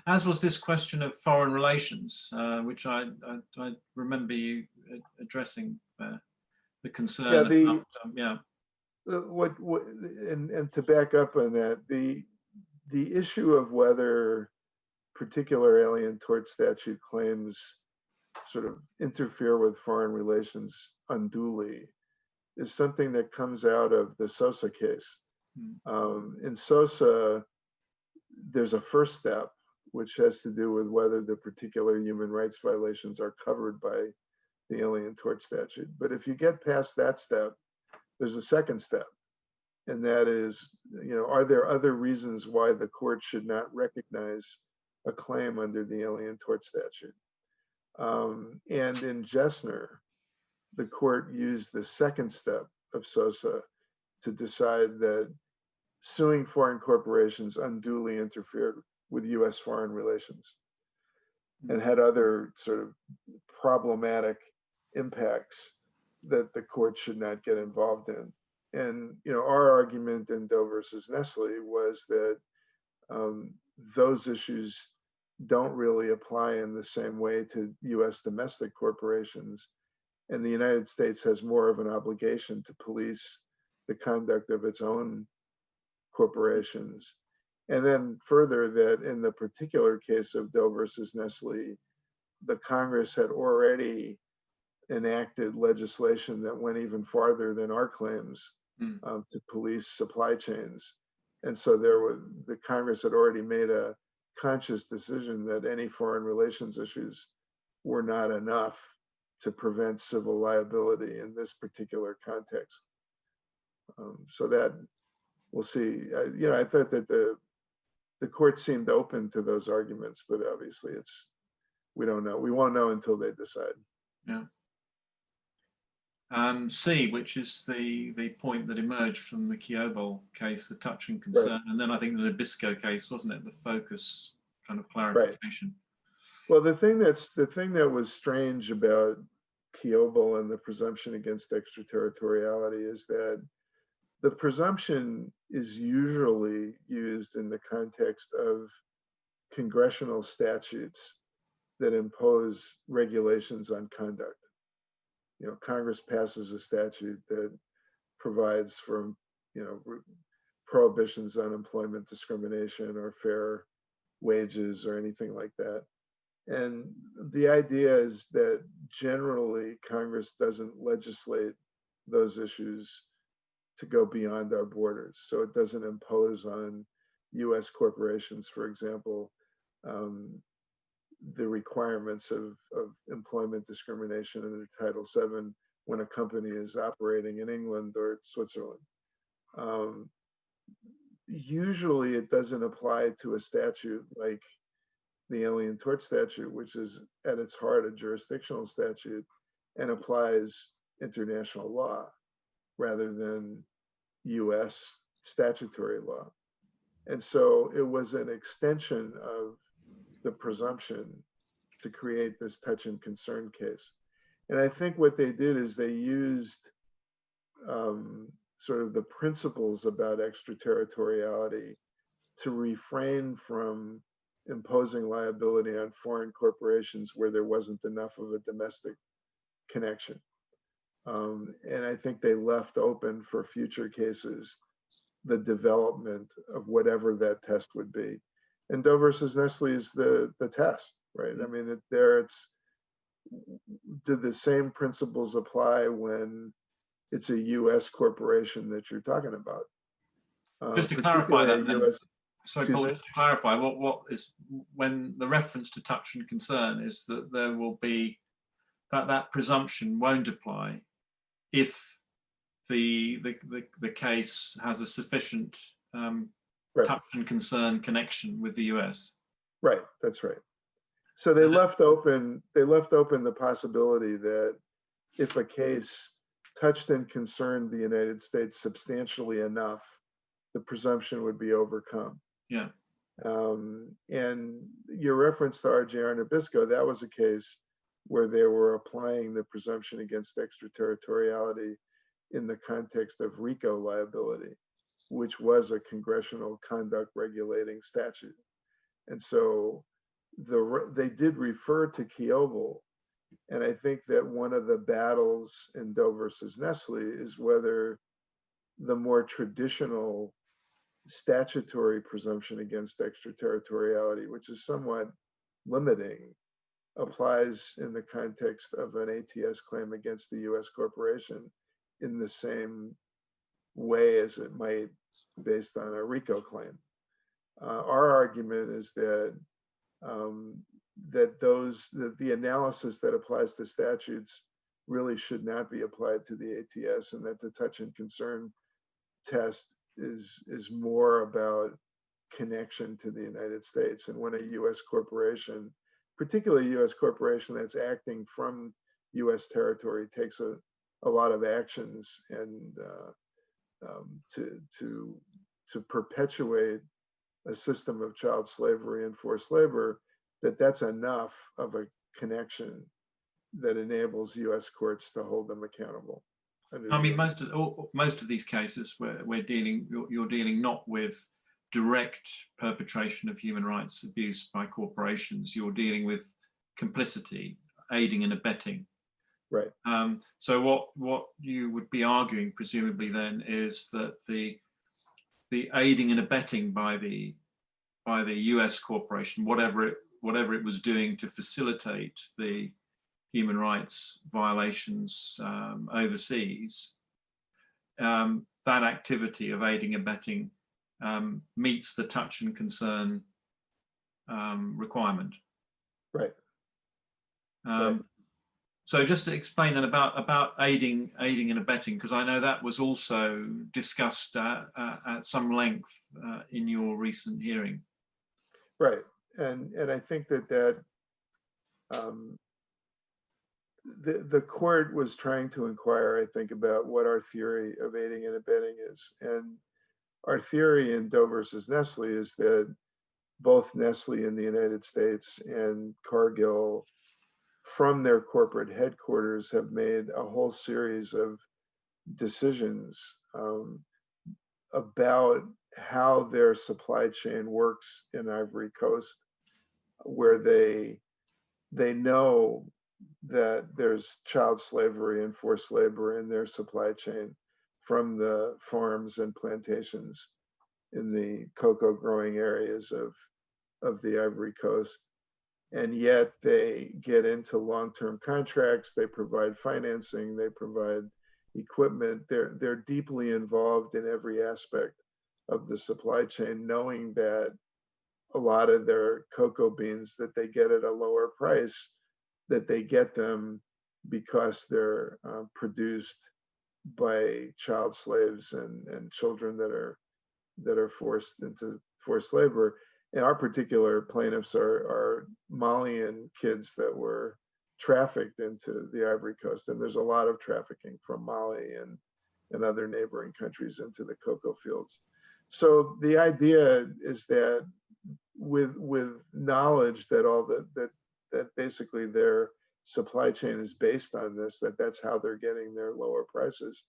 As was this question of foreign relations, which I remember you addressing the concern.
And to back up on that, the issue of whether particular Alien Tort Statute claims sort of interfere with foreign relations unduly is something that comes out of the Sosa case. In Sosa, there's a first step, which has to do with whether the particular human rights violations are covered by the Alien Tort Statute. But if you get past that step, there's a second step. And that is, are there other reasons why the court should not recognize a claim under the Alien Tort Statute? And in Jessner, the court used the second step of Sosa to decide that suing foreign corporations unduly interfered with US foreign relations and had other sort of problematic impacts that the court should not get involved in. And our argument in Doe versus Nestle was that those issues don't really apply in the same way to US domestic corporations. And the United States has more of an obligation to police the conduct of its own corporations. And then further, that in the particular case of Doe versus Nestle, the Congress had already enacted legislation that went even farther than our claims to police supply chains. And so the Congress had already made a conscious decision that any foreign relations issues were not enough to prevent civil liability in this particular context. So that we'll see. I thought that the court seemed open to those arguments, but obviously we don't know. We won't know until they decide.
Yeah. C, which is the point that emerged from the Kiobel case, the touching concern, and then I think the Nabisco case, wasn't it, the focus kind of clarification.
Well, the thing that was strange about Kiobel and the presumption against extraterritoriality is that the presumption is usually used in the context of congressional statutes that impose regulations on conduct. Congress passes a statute that provides for, prohibitions on employment discrimination or fair wages or anything like that. And the idea is that generally Congress doesn't legislate those issues to go beyond our borders. So it doesn't impose on US corporations, for example, the requirements of employment discrimination under Title VII when a company is operating in England or Switzerland. Usually it doesn't apply to a statute like the Alien Tort Statute, which is at its heart a jurisdictional statute and applies international law rather than US statutory law. And so it was an extension of the presumption to create this touch and concern case. And I think what they did is they used sort of the principles about extraterritoriality to refrain from imposing liability on foreign corporations where there wasn't enough of a domestic connection. And I think they left open for future cases the development of whatever that test would be. And Doe versus Nestle is the test, right? I mean, do the same principles apply when it's a US corporation that you're talking about?
Just to clarify that,
US,
sorry, Paul, just to clarify, what is, when the reference to touch and concern is that there will be, that presumption won't apply if the case has a sufficient
right.
touch and concern connection with the US.
Right, that's right. So they left open the possibility that if a case touched and concerned the United States substantially enough, the presumption would be overcome.
Yeah.
And your reference to RJR Nabisco, that was a case where they were applying the presumption against extraterritoriality in the context of RICO liability, which was a congressional conduct regulating statute. And so they did refer to Kiobel. And I think that one of the battles in Doe versus Nestle is whether the more traditional statutory presumption against extraterritoriality, which is somewhat limiting, applies in the context of an ATS claim against the US corporation in the same way as it might based on a RICO claim. Our argument is that the analysis that applies to statutes really should not be applied to the ATS, and that the touch and concern test is more about connection to the United States. And when a US corporation, particularly a US corporation that's acting from US territory, takes a lot of actions and to perpetuate a system of child slavery and forced labor, that's enough of a connection that enables US courts to hold them accountable.
I mean, most of these cases where you're dealing not with direct perpetration of human rights abuse by corporations, you're dealing with complicity, aiding and abetting.
Right.
So what you would be arguing, presumably, then, is that the aiding and abetting by the US corporation, whatever it was doing to facilitate the human rights violations overseas, that activity of aiding and abetting meets the touch and concern requirement.
Right.
Right. So just to explain then about aiding and abetting, because I know that was also discussed at some length in your recent hearing.
Right, and I think that the court was trying to inquire, I think, about what our theory of aiding and abetting is. And our theory in Doe versus Nestle is that both Nestle in the United States and Cargill, from their corporate headquarters, have made a whole series of decisions about how their supply chain works in Ivory Coast, where they know that there's child slavery and forced labor in their supply chain from the farms and plantations in the cocoa growing areas of the Ivory Coast. And yet they get into long-term contracts, they provide financing, they provide equipment. They're deeply involved in every aspect of the supply chain, knowing that a lot of their cocoa beans that they get at a lower price, that they get them because they're produced by child slaves and children that are forced into forced labor. And our particular plaintiffs are Malian kids that were trafficked into the Ivory Coast. And there's a lot of trafficking from Mali and other neighboring countries into the cocoa fields. So the idea is that with knowledge that that basically their supply chain is based on this, that's how they're getting their lower prices,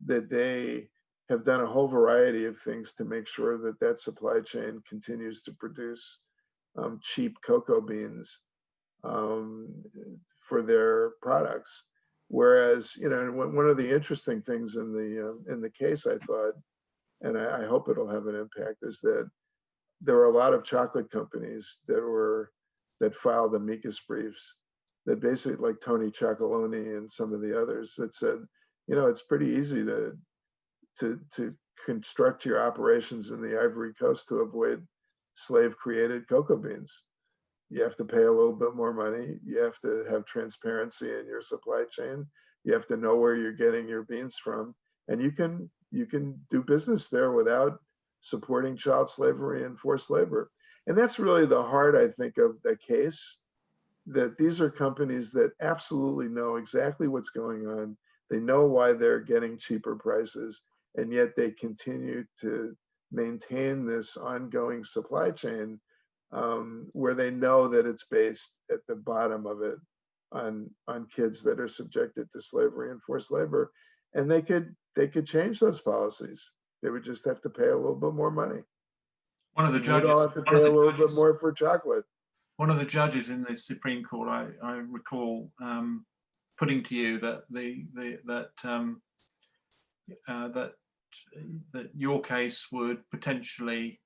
that they have done a whole variety of things to make sure that that supply chain continues to produce cheap cocoa beans for their products. Whereas, you know, one of the interesting things in the case, I thought, and I hope it'll have an impact, is that there were a lot of chocolate companies that filed amicus briefs that basically, like Tony Chocolonely and some of the others, that said, you know, it's pretty easy to construct your operations in the Ivory Coast to avoid slave-created cocoa beans. You have to pay a little bit more money. You have to have transparency in your supply chain. You have to know where you're getting your beans from, and you can do business there without supporting child slavery and forced labor. And that's really the heart, I think, of the case, that these are companies that absolutely know exactly what's going on. They know why they're getting cheaper prices, and yet they continue to maintain this ongoing supply chain where they know that it's based at the bottom of it on kids that are subjected to slavery and forced labor. And they could change those policies. They would just have to pay a little bit more money.
One of the judges,
we'd all have to pay a little bit more for chocolate.
One of the judges in the Supreme Court, I recall putting to you that that your case would potentially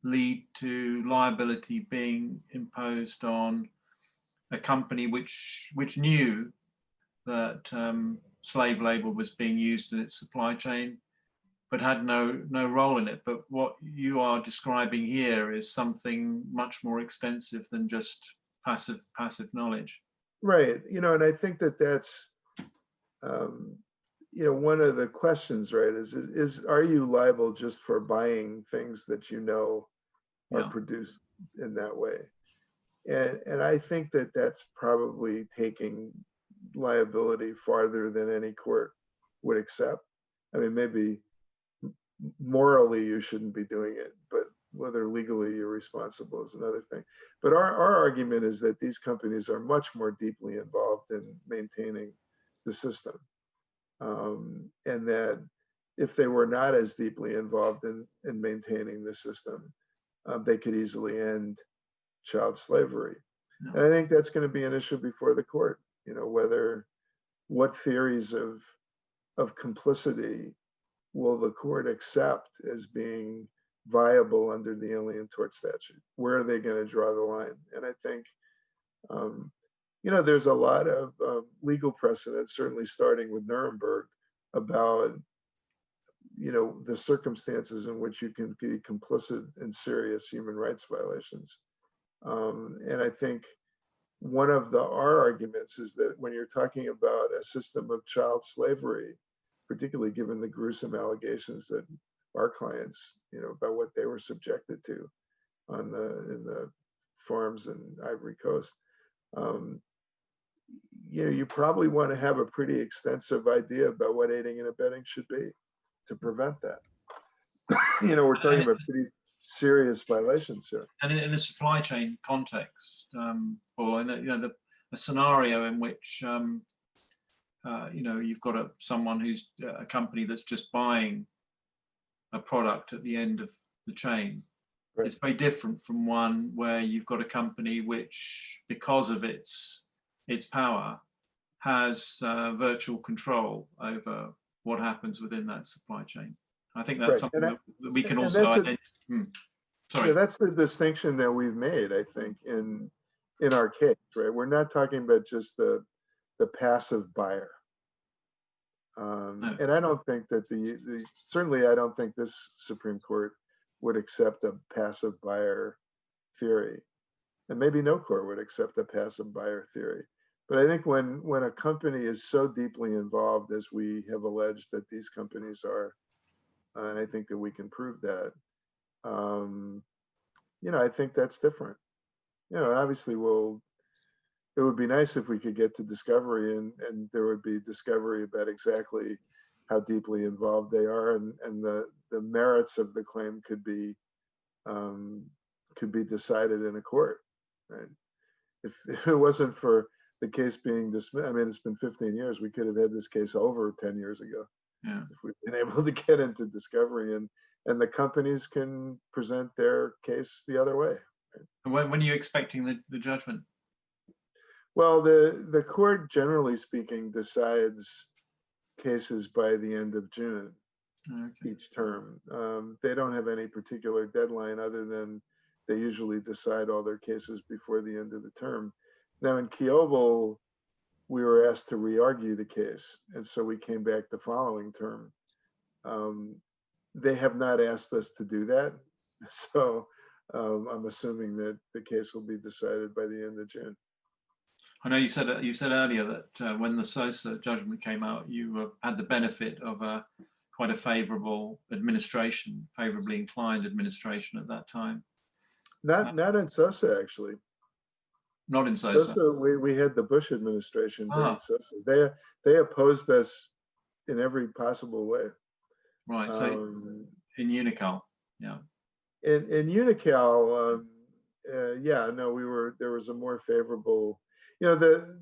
lead to liability being imposed on a company which knew that slave labor was being used in its supply chain, but had no role in it. But what you are describing here is something much more extensive than just passive knowledge.
Right. You know, and I think that's you know, one of the questions, right, is are you liable just for buying things that you know are produced in that way? And I think that's probably taking liability farther than any court would accept. I mean, maybe morally you shouldn't be doing it, but whether legally you're responsible is another thing. But our argument is that these companies are much more deeply involved in maintaining the system. And that if they were not as deeply involved in maintaining the system, they could easily end child slavery. No. And I think that's going to be an issue before the court, you know, what theories of complicity will the court accept as being viable under the Alien Tort Statute? Where are they going to draw the line? And I think, you know, there's a lot of legal precedent, certainly starting with Nuremberg, about, you know, the circumstances in which you can be complicit in serious human rights violations. And I think one of our arguments is that when you're talking about a system of child slavery, particularly given the gruesome allegations that our clients, you know, about what they were subjected to in the farms in Ivory Coast, you know, you probably want to have a pretty extensive idea about what aiding and abetting should be to prevent that. You know, we're talking about pretty serious violations here.
And in a supply chain context, or in a scenario in which you know, you've got someone who's a company that's just buying a product at the end of the chain. Right. It's very different from one where you've got a company which, because of its power, has virtual control over what happens within that supply chain. I think that's something that we can also identify. Sorry.
Yeah, that's the distinction that we've made, I think, in our case, right? We're not talking about just the passive buyer.
No.
And I don't think that certainly I don't think this Supreme Court would accept a passive buyer theory, and maybe no court would accept a passive buyer theory. But I think when a company is so deeply involved as we have alleged that these companies are, and I think that we can prove that, I think that's different. And obviously it would be nice if we could get to discovery and there would be discovery about exactly how deeply involved they are, and the merits of the claim could be decided in a court, right? If it wasn't for the case being dismissed, I mean, it's been 15 years. We could have had this case over 10 years ago.
Yeah.
If we'd been able to get into discovery, and the companies can present their case the other way. Right?
And when are you expecting the judgment?
Well, the court, generally speaking, decides cases by the end of June. Okay. Each term. They don't have any particular deadline other than they usually decide all their cases before the end of the term. Now in Kiobel, we were asked to re-argue the case, and so we came back the following term. They have not asked us to do that, so I'm assuming that the case will be decided by the end of June.
I know you said earlier that when the Sosa judgment came out, you had the benefit of quite a favorable administration, favorably inclined administration at that time.
Not in Sosa, actually.
Not in Sosa.
Sosa, we had the Bush administration during Sosa. They opposed us in every possible way.
Right. So in Unical, yeah.
In Unical, there was a more favorable. The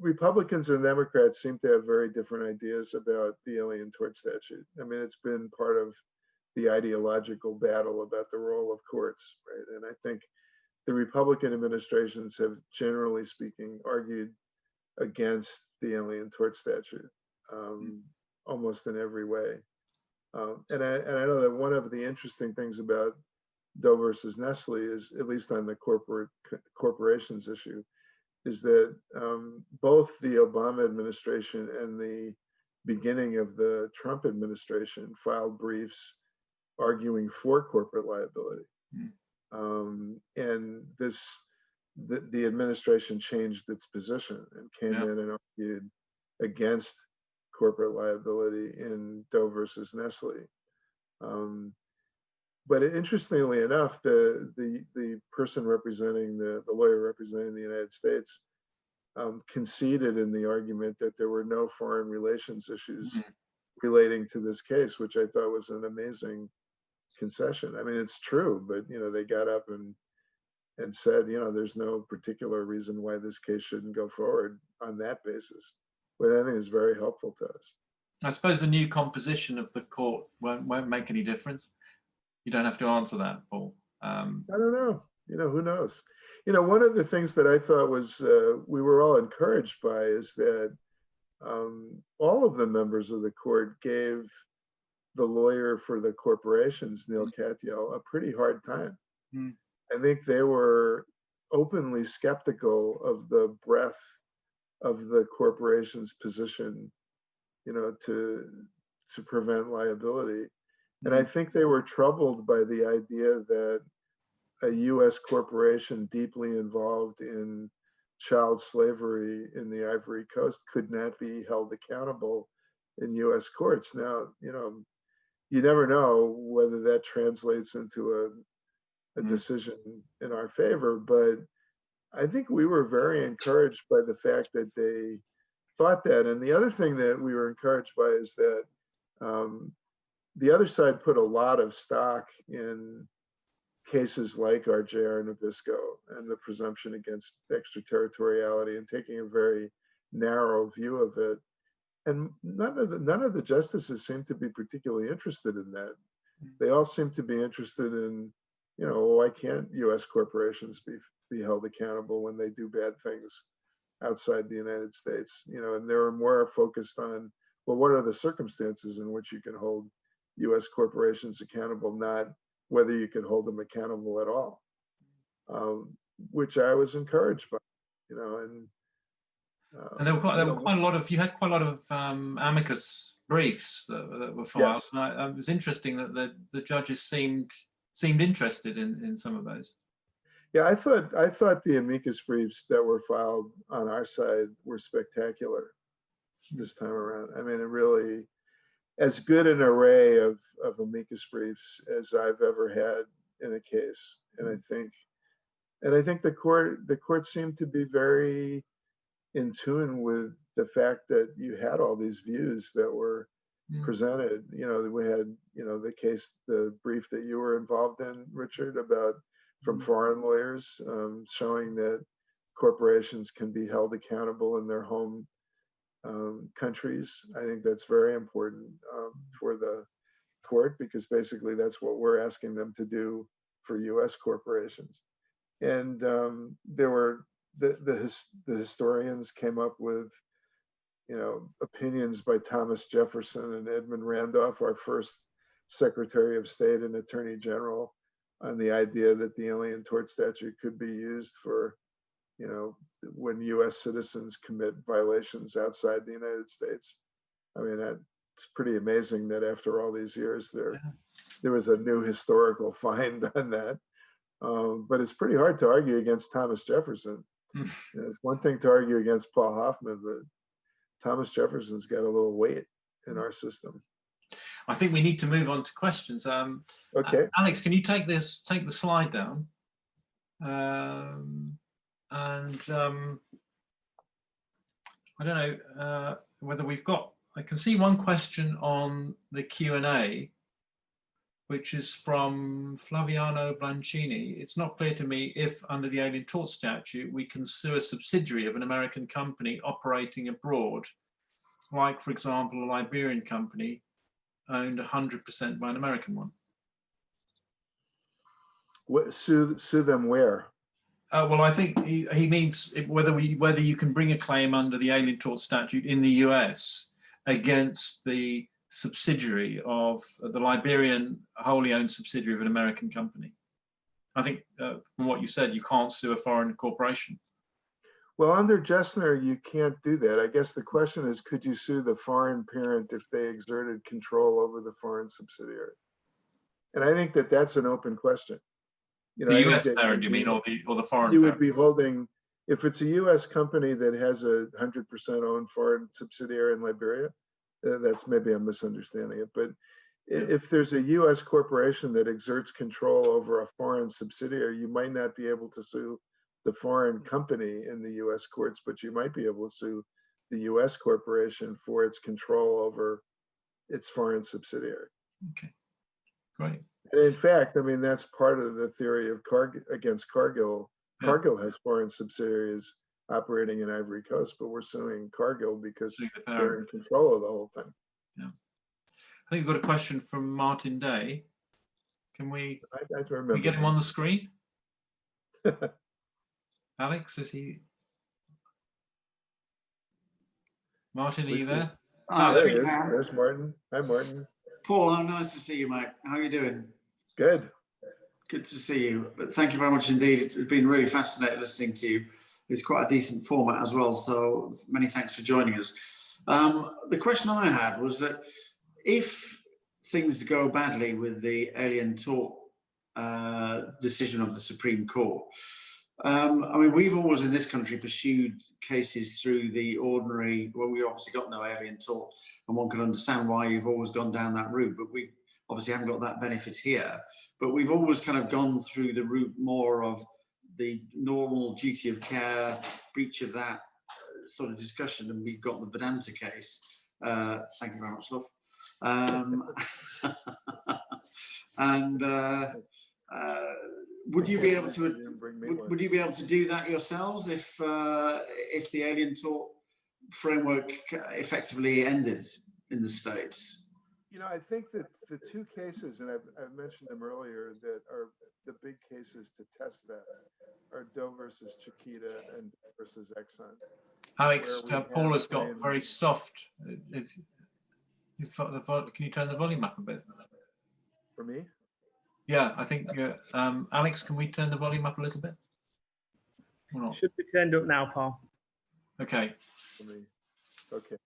Republicans and Democrats seem to have very different ideas about the Alien Tort Statute. I mean, it's been part of the ideological battle about the role of courts, right? And I think the Republican administrations have, generally speaking, argued against the Alien Tort Statute almost in every way. And I know that one of the interesting things about Doe versus Nestle is, at least on the corporations issue, is that both the Obama administration and the beginning of the Trump administration filed briefs arguing for corporate liability. And the administration changed its position and came in and argued against corporate liability in Doe versus Nestle. But interestingly enough, the person representing the lawyer representing the United States conceded in the argument that there were no foreign relations issues relating to this case, which I thought was an amazing concession. I mean, it's true, but they got up and said, there's no particular reason why this case shouldn't go forward on that basis. But I think it's very helpful to us.
I suppose the new composition of the court won't make any difference. You don't have to answer that, Paul.
I don't know. Who knows? One of the things that I thought was we were all encouraged by is that all of the members of the court gave the lawyer for the corporations, Neil Katyal, a pretty hard time. I think they were openly skeptical of the breadth of the corporation's position, to prevent liability. And I think they were troubled by the idea that a U.S. corporation deeply involved in child slavery in the Ivory Coast could not be held accountable in U.S. courts. Now, you never know whether that translates into a decision in our favor, but I think we were very encouraged by the fact that they thought that. And the other thing that we were encouraged by is that the other side put a lot of stock in cases like RJR Nabisco and the presumption against extraterritoriality and taking a very narrow view of it. And none of the justices seem to be particularly interested in that. They all seem to be interested in, why can't U.S. corporations be held accountable when they do bad things outside the United States? And they were more focused on, well, what are the circumstances in which you can hold U.S. corporations accountable, not whether you can hold them accountable at all, which I was encouraged by, and
And there
you
were
know,
quite a lot of, you had quite a lot of amicus briefs that were filed.
yes.
And it was interesting that the judges seemed interested in some of those.
Yeah, I thought the amicus briefs that were filed on our side were spectacular this time around. I mean, it really, as good an array of amicus briefs as I've ever had in a case. And I think the court seemed to be very in tune with the fact that you had all these views that were presented. You know, we had, you know, the brief that you were involved in, Richard, about from foreign lawyers, showing that corporations can be held accountable in their home countries. I think that's very important for the court, because basically that's what we're asking them to do for U.S. corporations. And there were the historians came up with, you know, opinions by Thomas Jefferson and Edmund Randolph, our first Secretary of State and Attorney General, on the idea that the Alien Tort Statute could be used for, you know, when U.S. citizens commit violations outside the United States. I mean, it's pretty amazing that after all these years, there was a new historical find on that. But it's pretty hard to argue against Thomas Jefferson. You know, it's one thing to argue against Paul Hoffman, but Thomas Jefferson's got a little weight in our system.
I think we need to move on to questions.
Okay.
Alex, can you take the slide down? I don't know whether we've got, I can see one question on the Q&A, which is from Flaviano Blancini. It's not clear to me if under the Alien Tort Statute, we can sue a subsidiary of an American company operating abroad, like, for example, a Liberian company owned 100% by an American one.
What, sue them where?
Well, I think he means whether you can bring a claim under the Alien Tort Statute in the US against the subsidiary of the Liberian wholly owned subsidiary of an American company. I think from what you said, you can't sue a foreign corporation.
Well, under Gessner, you can't do that. I guess the question is, could you sue the foreign parent if they exerted control over the foreign subsidiary? And I think that that's an open question. You know,
the US parent, you mean, or the foreign
you
parent?
would be holding, if it's a US company that has a 100% owned foreign subsidiary in Liberia, that's maybe I'm misunderstanding it, but if there's a US corporation that exerts control over a foreign subsidiary, you might not be able to sue the foreign company in the US courts, but you might be able to sue the US corporation for its control over its foreign subsidiary.
Okay, great.
And in fact, I mean, that's part of the theory of against Cargill.
Yeah.
Cargill has foreign subsidiaries operating in Ivory Coast, but we're suing Cargill because they're in control of the whole thing.
Yeah. I think we've got a question from Martin Day. Can we,
remember.
we get him on the screen? Alex, is he? Martin, are you there?
There's Martin. Hi, Martin.
Paul, how nice to see you, mate. How are you doing?
Good.
Good to see you. But thank you very much indeed. It's been really fascinating listening to you. It's quite a decent format as well. So many thanks for joining us. The question I had was that if things go badly with the Alien Tort decision of the Supreme Court, I mean, we've always in this country pursued cases through the ordinary, well, we obviously got no alien tort, and one can understand why you've always gone down that route, but we obviously haven't got that benefit here. But we've always kind of gone through the route more of the normal duty of care, breach of that sort of discussion, and we've got the Vedanta case. Thank you very much, love. Would you be able to do that yourselves if the Alien Tort framework effectively ended in the States?
You know, I think that the two cases, and I've mentioned them earlier, that are the big cases to test that are Doe versus Chiquita and Doe versus Exxon.
Alex, Paul has got very soft. Can you turn the volume up a bit?
For me?
Yeah, I think, Alex, can we turn the volume up a little bit? Or not?
Should be turned up now, Paul.
Okay.
Let me, okay.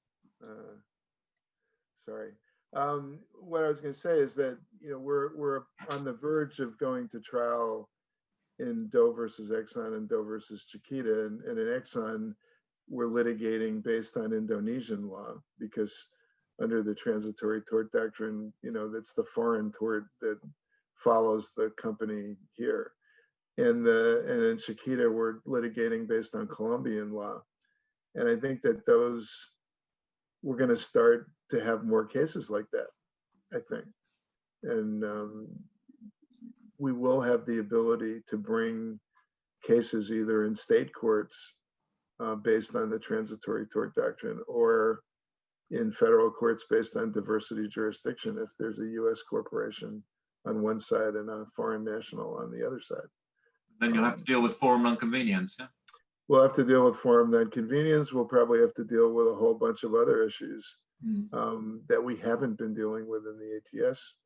Sorry. What I was going to say is that, you know, we're on the verge of going to trial in Doe versus Exxon and Doe versus Chiquita, and in Exxon, we're litigating based on Indonesian law because under the transitory tort doctrine, you know, that's the foreign tort that follows the company here. And in Chiquita, we're litigating based on Colombian law. And I think that we're going to start to have more cases like that, I think. And we will have the ability to bring cases either in state courts based on the transitory tort doctrine or in federal courts based on diversity jurisdiction if there's a US corporation on one side and a foreign national on the other side.
Then you'll have to deal with forum nonconvenience, yeah?
We'll have to deal with forum nonconvenience. We'll probably have to deal with a whole bunch of other issues that we haven't been dealing with in the ATS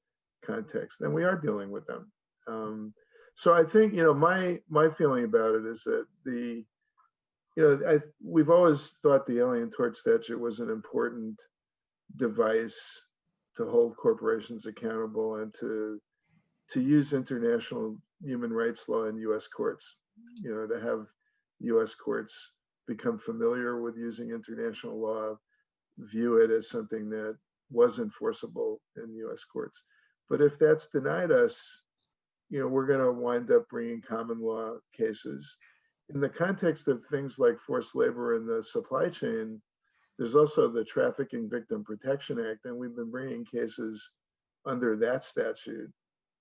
context, and we are dealing with them. So I think, you know, my feeling about it is that we've always thought the Alien Tort Statute was an important device to hold corporations accountable and to use international human rights law in US courts, you know, to have US courts become familiar with using international law, view it as something that was enforceable in US courts. But if that's denied us, you know, we're going to wind up bringing common law cases. In the context of things like forced labor in the supply chain, there's also the Trafficking Victim Protection Act, and we've been bringing cases under that statute,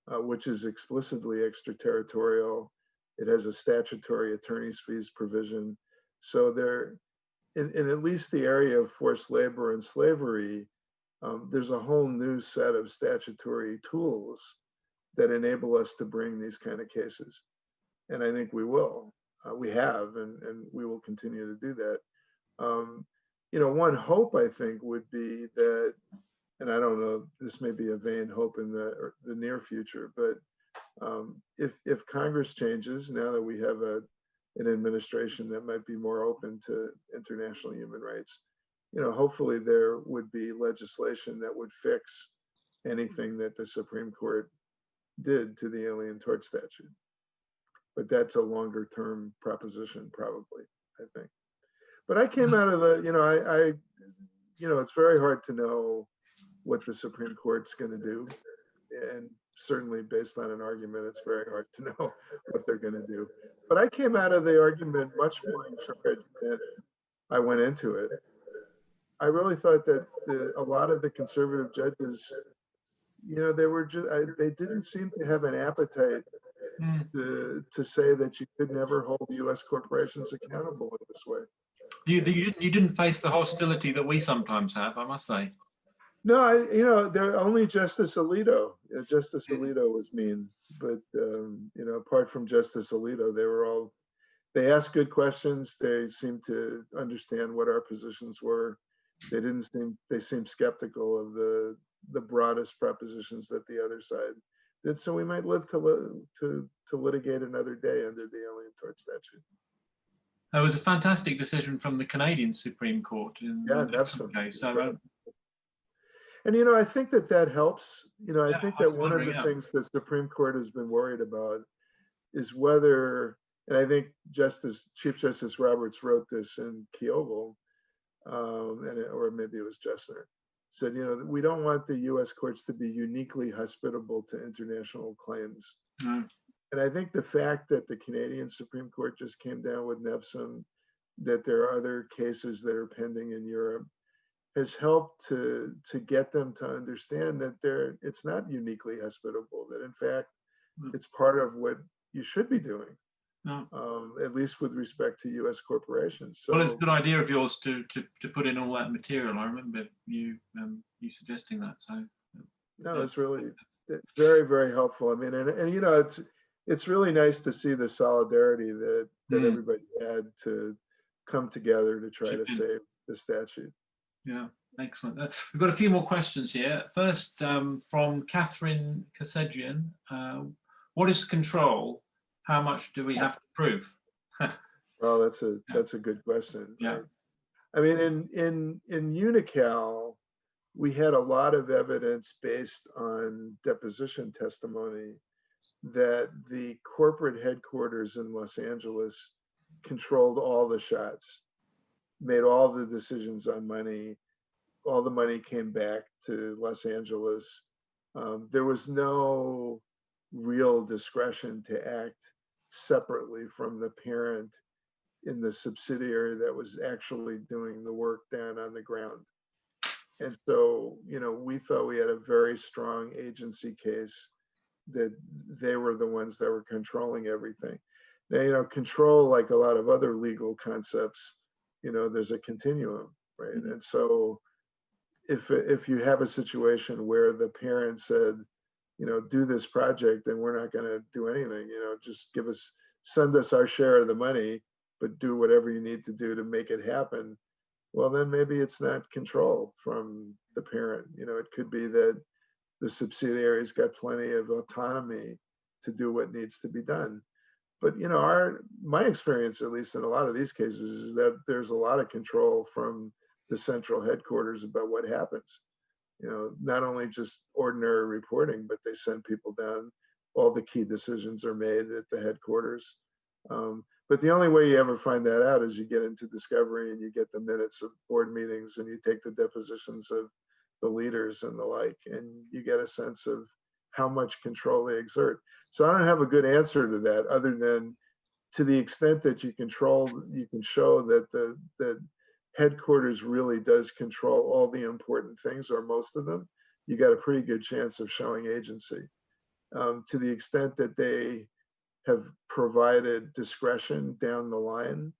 which is explicitly extraterritorial. It has a statutory attorney's fees provision. So there, in at least the area of forced labor and slavery, there's a whole new set of statutory tools that enable us to bring these kind of cases. And I think we will. We have, and we will continue to do that. You know, one hope, I think, would be that, and I don't know, this may be a vain hope in the near future, but if Congress changes, now that we have an administration that might be more open to international human rights, you know, hopefully there would be legislation that would fix anything that the Supreme Court did to the Alien Tort Statute. But that's a longer term proposition, probably, I think. But I came out of the, you know, it's very hard to know what the Supreme Court's going to do. And certainly based on an argument, it's very hard to know what they're going to do. But I came out of the argument much more encouraged than I went into it. I really thought that a lot of the conservative judges, you know, they didn't seem to have an appetite to say that you could never hold U.S. corporations accountable in this way.
You didn't face the hostility that we sometimes have, I must say.
No, you know, they're only Justice Alito. Justice Alito was mean, but you know, apart from Justice Alito, they asked good questions. They seemed to understand what our positions were. They seemed skeptical of the broadest propositions that the other side did. So we might live to litigate another day under the Alien Tort Statute.
There was a fantastic decision from the Canadian Supreme Court in the Nexum case.
And, you know, I think that helps. You know, I think that one of the things the Supreme Court has been worried about is whether, and I think Chief Justice Roberts wrote this in Kioval, or maybe it was Jessner, said, you know, we don't want the U.S. courts to be uniquely hospitable to international claims. And I think the fact that the Canadian Supreme Court just came down with Nexum, that there are other cases that are pending in Europe, has helped to get them to understand that it's not uniquely hospitable, that in fact, it's part of what you should be doing, at least with respect to US corporations. So,
well, it's a good idea of yours to put in all that material. I remember you suggesting that. So
no, it's really very, very helpful. I mean, and you know, it's really nice to see the solidarity that everybody had to come together to try to save the statute.
Yeah, excellent. We've got a few more questions here. First, from Catherine Kasedjian. What is control? How much do we have to prove?
Well, that's a good question.
Yeah.
I mean, in Unical, we had a lot of evidence based on deposition testimony that the corporate headquarters in Los Angeles controlled all the shots, made all the decisions on money. All the money came back to Los Angeles. There was no real discretion to act separately from the parent in the subsidiary that was actually doing the work down on the ground. And so, we thought we had a very strong agency case that they were the ones that were controlling everything. Now, control, like a lot of other legal concepts, there's a continuum, right? And so if you have a situation where the parent said, do this project and we're not going to do anything, just send us our share of the money, but do whatever you need to do to make it happen. Well, then maybe it's not controlled from the parent. It could be that the subsidiary's got plenty of autonomy to do what needs to be done. But my experience, at least in a lot of these cases, is that there's a lot of control from the central headquarters about what happens. Not only just ordinary reporting, but they send people down. All the key decisions are made at the headquarters. But the only way you ever find that out is you get into discovery and you get the minutes of board meetings and you take the depositions of the leaders and the like, and you get a sense of how much control they exert. So I don't have a good answer to that, other than to the extent that you can show that the headquarters really does control all the important things, or most of them, you got a pretty good chance of showing agency. To the extent that they have provided discretion down the line,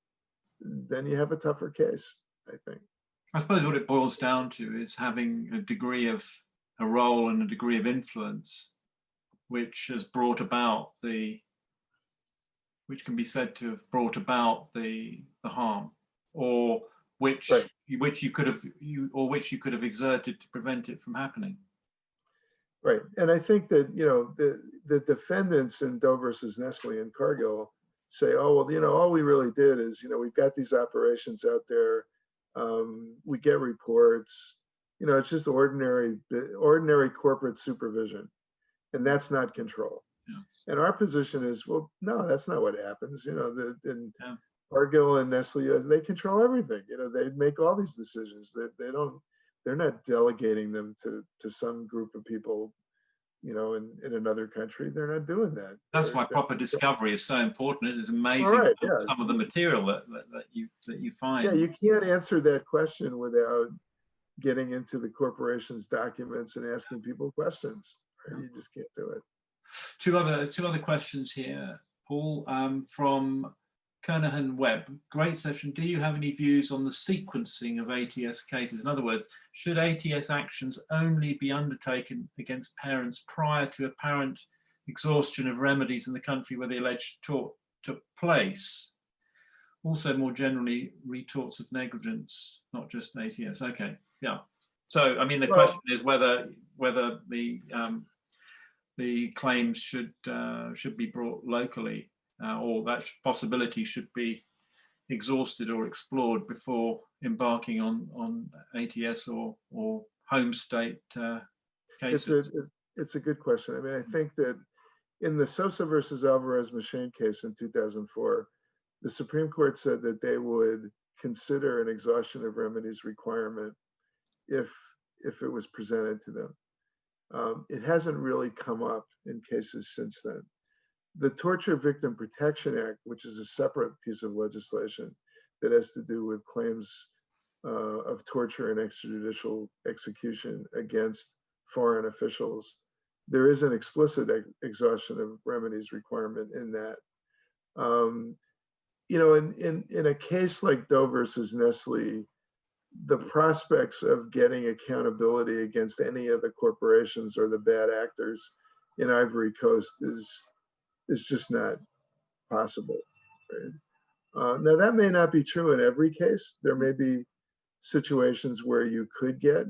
then you have a tougher case, I think.
I suppose what it boils down to is having a role and a degree of influence, which has brought about which can be said to have brought about the harm, or which you could have exerted to prevent it from happening.
Right, and I think that the defendants in Doe versus Nestle and Cargill say, oh well, all we really did is we've got these operations out there, we get reports, it's just ordinary corporate supervision, and that's not control.
Yeah.
And our position is, well, no, that's not what happens. Cargill and Nestle, they control everything. They make all these decisions. They're not delegating them to some group of people, in another country. They're not doing that.
That's why proper discovery is so important. It's amazing some of the material that you find.
Yeah, you can't answer that question without getting into the corporation's documents and asking people questions. Right? You just can't do it.
Two other questions here, Paul, from Kernahan Webb. Great session. Do you have any views on the sequencing of ATS cases? In other words, should ATS actions only be undertaken against parents prior to apparent exhaustion of remedies in the country where the alleged tort took place? Also, more generally, retorts of negligence, not just ATS. Okay, yeah. So, I mean, the question is whether the claims should be brought locally, or that possibility should be exhausted or explored before embarking on ATS or home state cases.
It's a good question. I mean, I think that in the Sosa versus Alvarez Machine case in 2004, the Supreme Court said that they would consider an exhaustion of remedies requirement if it was presented to them. It hasn't really come up in cases since then. The Torture Victim Protection Act, which is a separate piece of legislation that has to do with claims of torture and extrajudicial execution against foreign officials, there is an explicit exhaustion of remedies requirement in that. In a case like Doe versus Nestle, the prospects of getting accountability against any of the corporations or the bad actors in Ivory Coast is just not possible. Right? Now, that may not be true in every case. There may be situations where you could get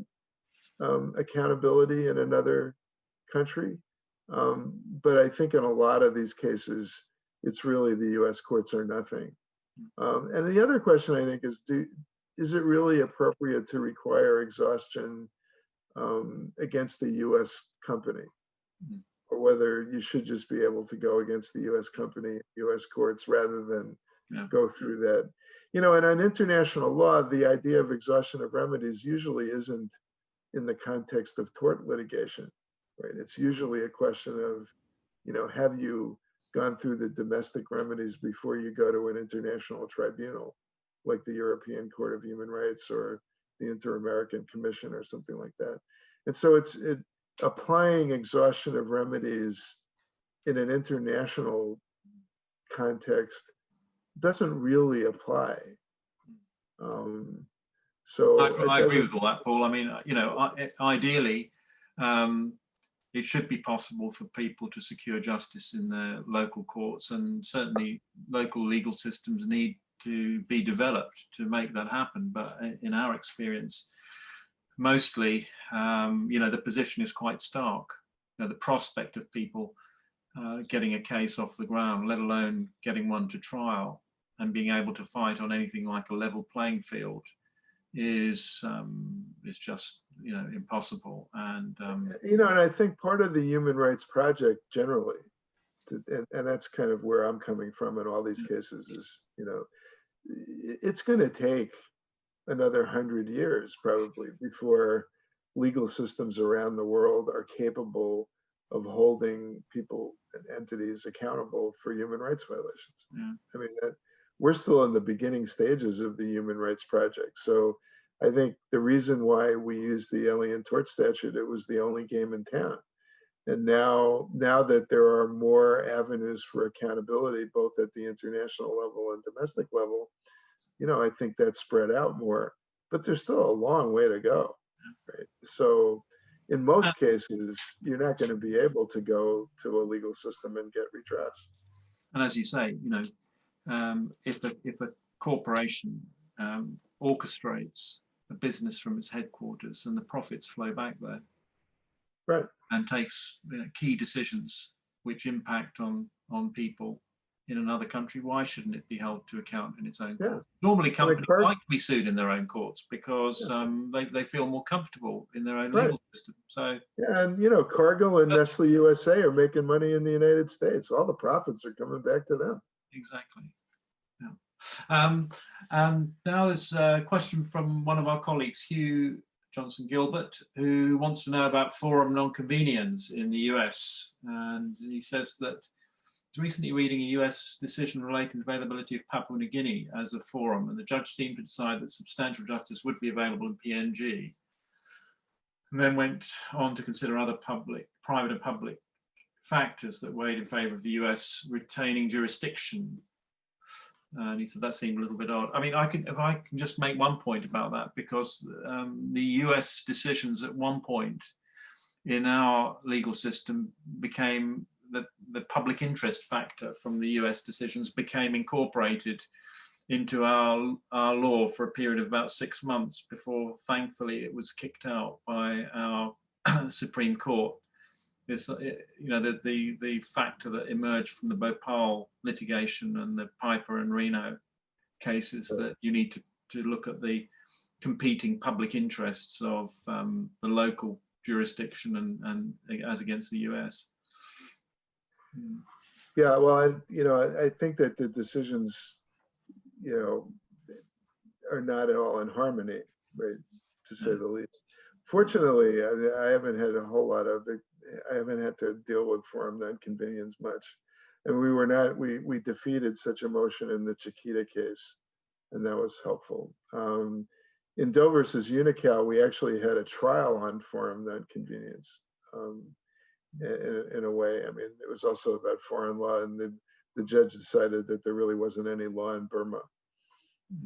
accountability in another country. But I think in a lot of these cases, it's really the US courts are nothing. And the other question I think is, is it really appropriate to require exhaustion against a U.S. company, or whether you should just be able to go against the U.S. company, U.S. courts, rather than go through that. You know, and on international law, the idea of exhaustion of remedies usually isn't in the context of tort litigation, right? It's usually a question of, you know, have you gone through the domestic remedies before you go to an international tribunal, like the European Court of Human Rights or the Inter-American Commission or something like that. And so applying exhaustion of remedies in an international context doesn't really apply. So
I agree with all that, Paul. I mean, you know, ideally, it should be possible for people to secure justice in their local courts, and certainly local legal systems need to be developed to make that happen. But in our experience, mostly, you know, the position is quite stark. You know, the prospect of people getting a case off the ground, let alone getting one to trial and being able to fight on anything like a level playing field, is just, you know, impossible. And
you know, and I think part of the Human Rights Project generally, and that's kind of where I'm coming from in all these cases, is, you know, it's going to take another 100 years probably before legal systems around the world are capable of holding people and entities accountable for human rights violations. I mean, that we're still in the beginning stages of the Human Rights Project. So I think the reason why we used the Alien Tort Statute, it was the only game in town. And now that there are more avenues for accountability, both at the international level and domestic level, you know, I think that's spread out more, but there's still a long way to go, right? So in most cases, you're not going to be able to go to a legal system and get redress.
And as you say, you know, if a corporation orchestrates a business from its headquarters and the profits flow back there,
right,
and takes, you know, key decisions which impact on people in another country, why shouldn't it be held to account in its own court? Normally companies like to be sued in their own courts because they feel more comfortable in their own legal system. So
and, you know, Cargill and Nestle USA are making money in the United States. All the profits are coming back to them.
Exactly. Yeah. And now there's a question from one of our colleagues, Hugh Johnson Gilbert, who wants to know about forum non-conveniens in the US. And he says that he's recently reading a US decision relating to availability of Papua New Guinea as a forum, and the judge seemed to decide that substantial justice would be available in PNG, and then went on to consider other private and public factors that weighed in favor of the US retaining jurisdiction. And he said that seemed a little bit odd. I mean, if I can just make one point about that, because the US decisions at one point in our legal system became the public interest factor from the US decisions became incorporated into our law for a period of about 6 months before, thankfully, it was kicked out by our Supreme Court. This, you know, the factor that emerged from the Bhopal litigation and the Piper and Reno cases, that you need to look at the competing public interests of the local jurisdiction and as against the US.
Yeah, well, I think that the decisions, you know, are not at all in harmony, right, to say the least. Fortunately, I haven't had a whole lot of it. I haven't had to deal with forum non-conveniens much. And we defeated such a motion in the Chiquita case, and that was helpful. In Doe versus Unical, we actually had a trial on forum non-conveniens in a way. I mean, it was also about foreign law, and the judge decided that there really wasn't any law in Burma.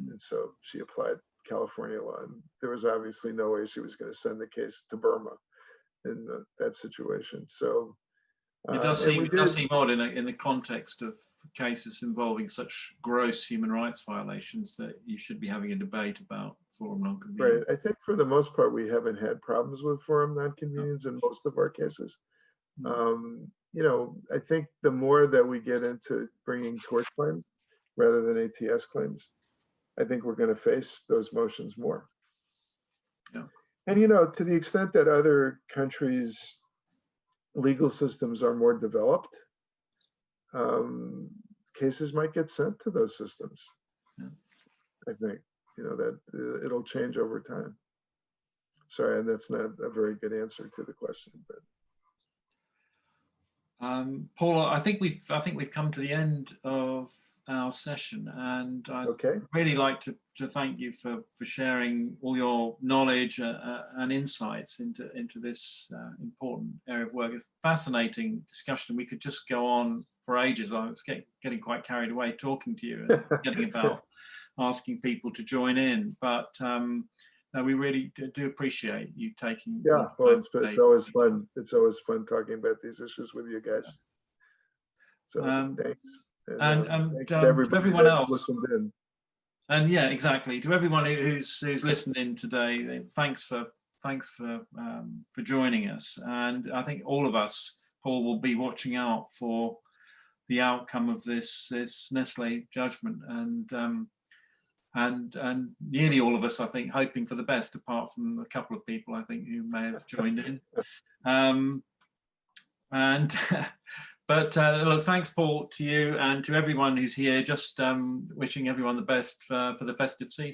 And so she applied California law, and there was obviously no way she was going to send the case to Burma in that situation. So
it does seem odd in the context of cases involving such gross human rights violations that you should be having a debate about forum non-conveniens.
Right. I think for the most part we haven't had problems with forum non-conveniens in most of our cases. You know, I think the more that we get into bringing tort claims rather than ATS claims, I think we're going to face those motions more.
Yeah.
And, you know, to the extent that other countries' legal systems are more developed, cases might get sent to those systems.
Yeah.
I think, you know, that it'll change over time. Sorry, that's not a very good answer to the question, but.
Paul, I think we've come to the end of our session, and I'd really like to thank you for sharing all your knowledge and insights into this important area of work. It's a fascinating discussion. We could just go on for ages. I was getting quite carried away talking to you and forgetting about asking people to join in, but no, we really do appreciate you taking.
Yeah, well, it's always fun. It's always fun talking about these issues with you guys. So thanks.
And
thanks to everyone else listened in.
And yeah, exactly. To everyone who's listening today, thanks for joining us. And I think all of us, Paul, will be watching out for the outcome of this Nestle judgment, and nearly all of us, I think, hoping for the best, apart from a couple of people, I think, who may have joined in. But look, thanks, Paul, to you and to everyone who's here. Just wishing everyone the best for the festive season.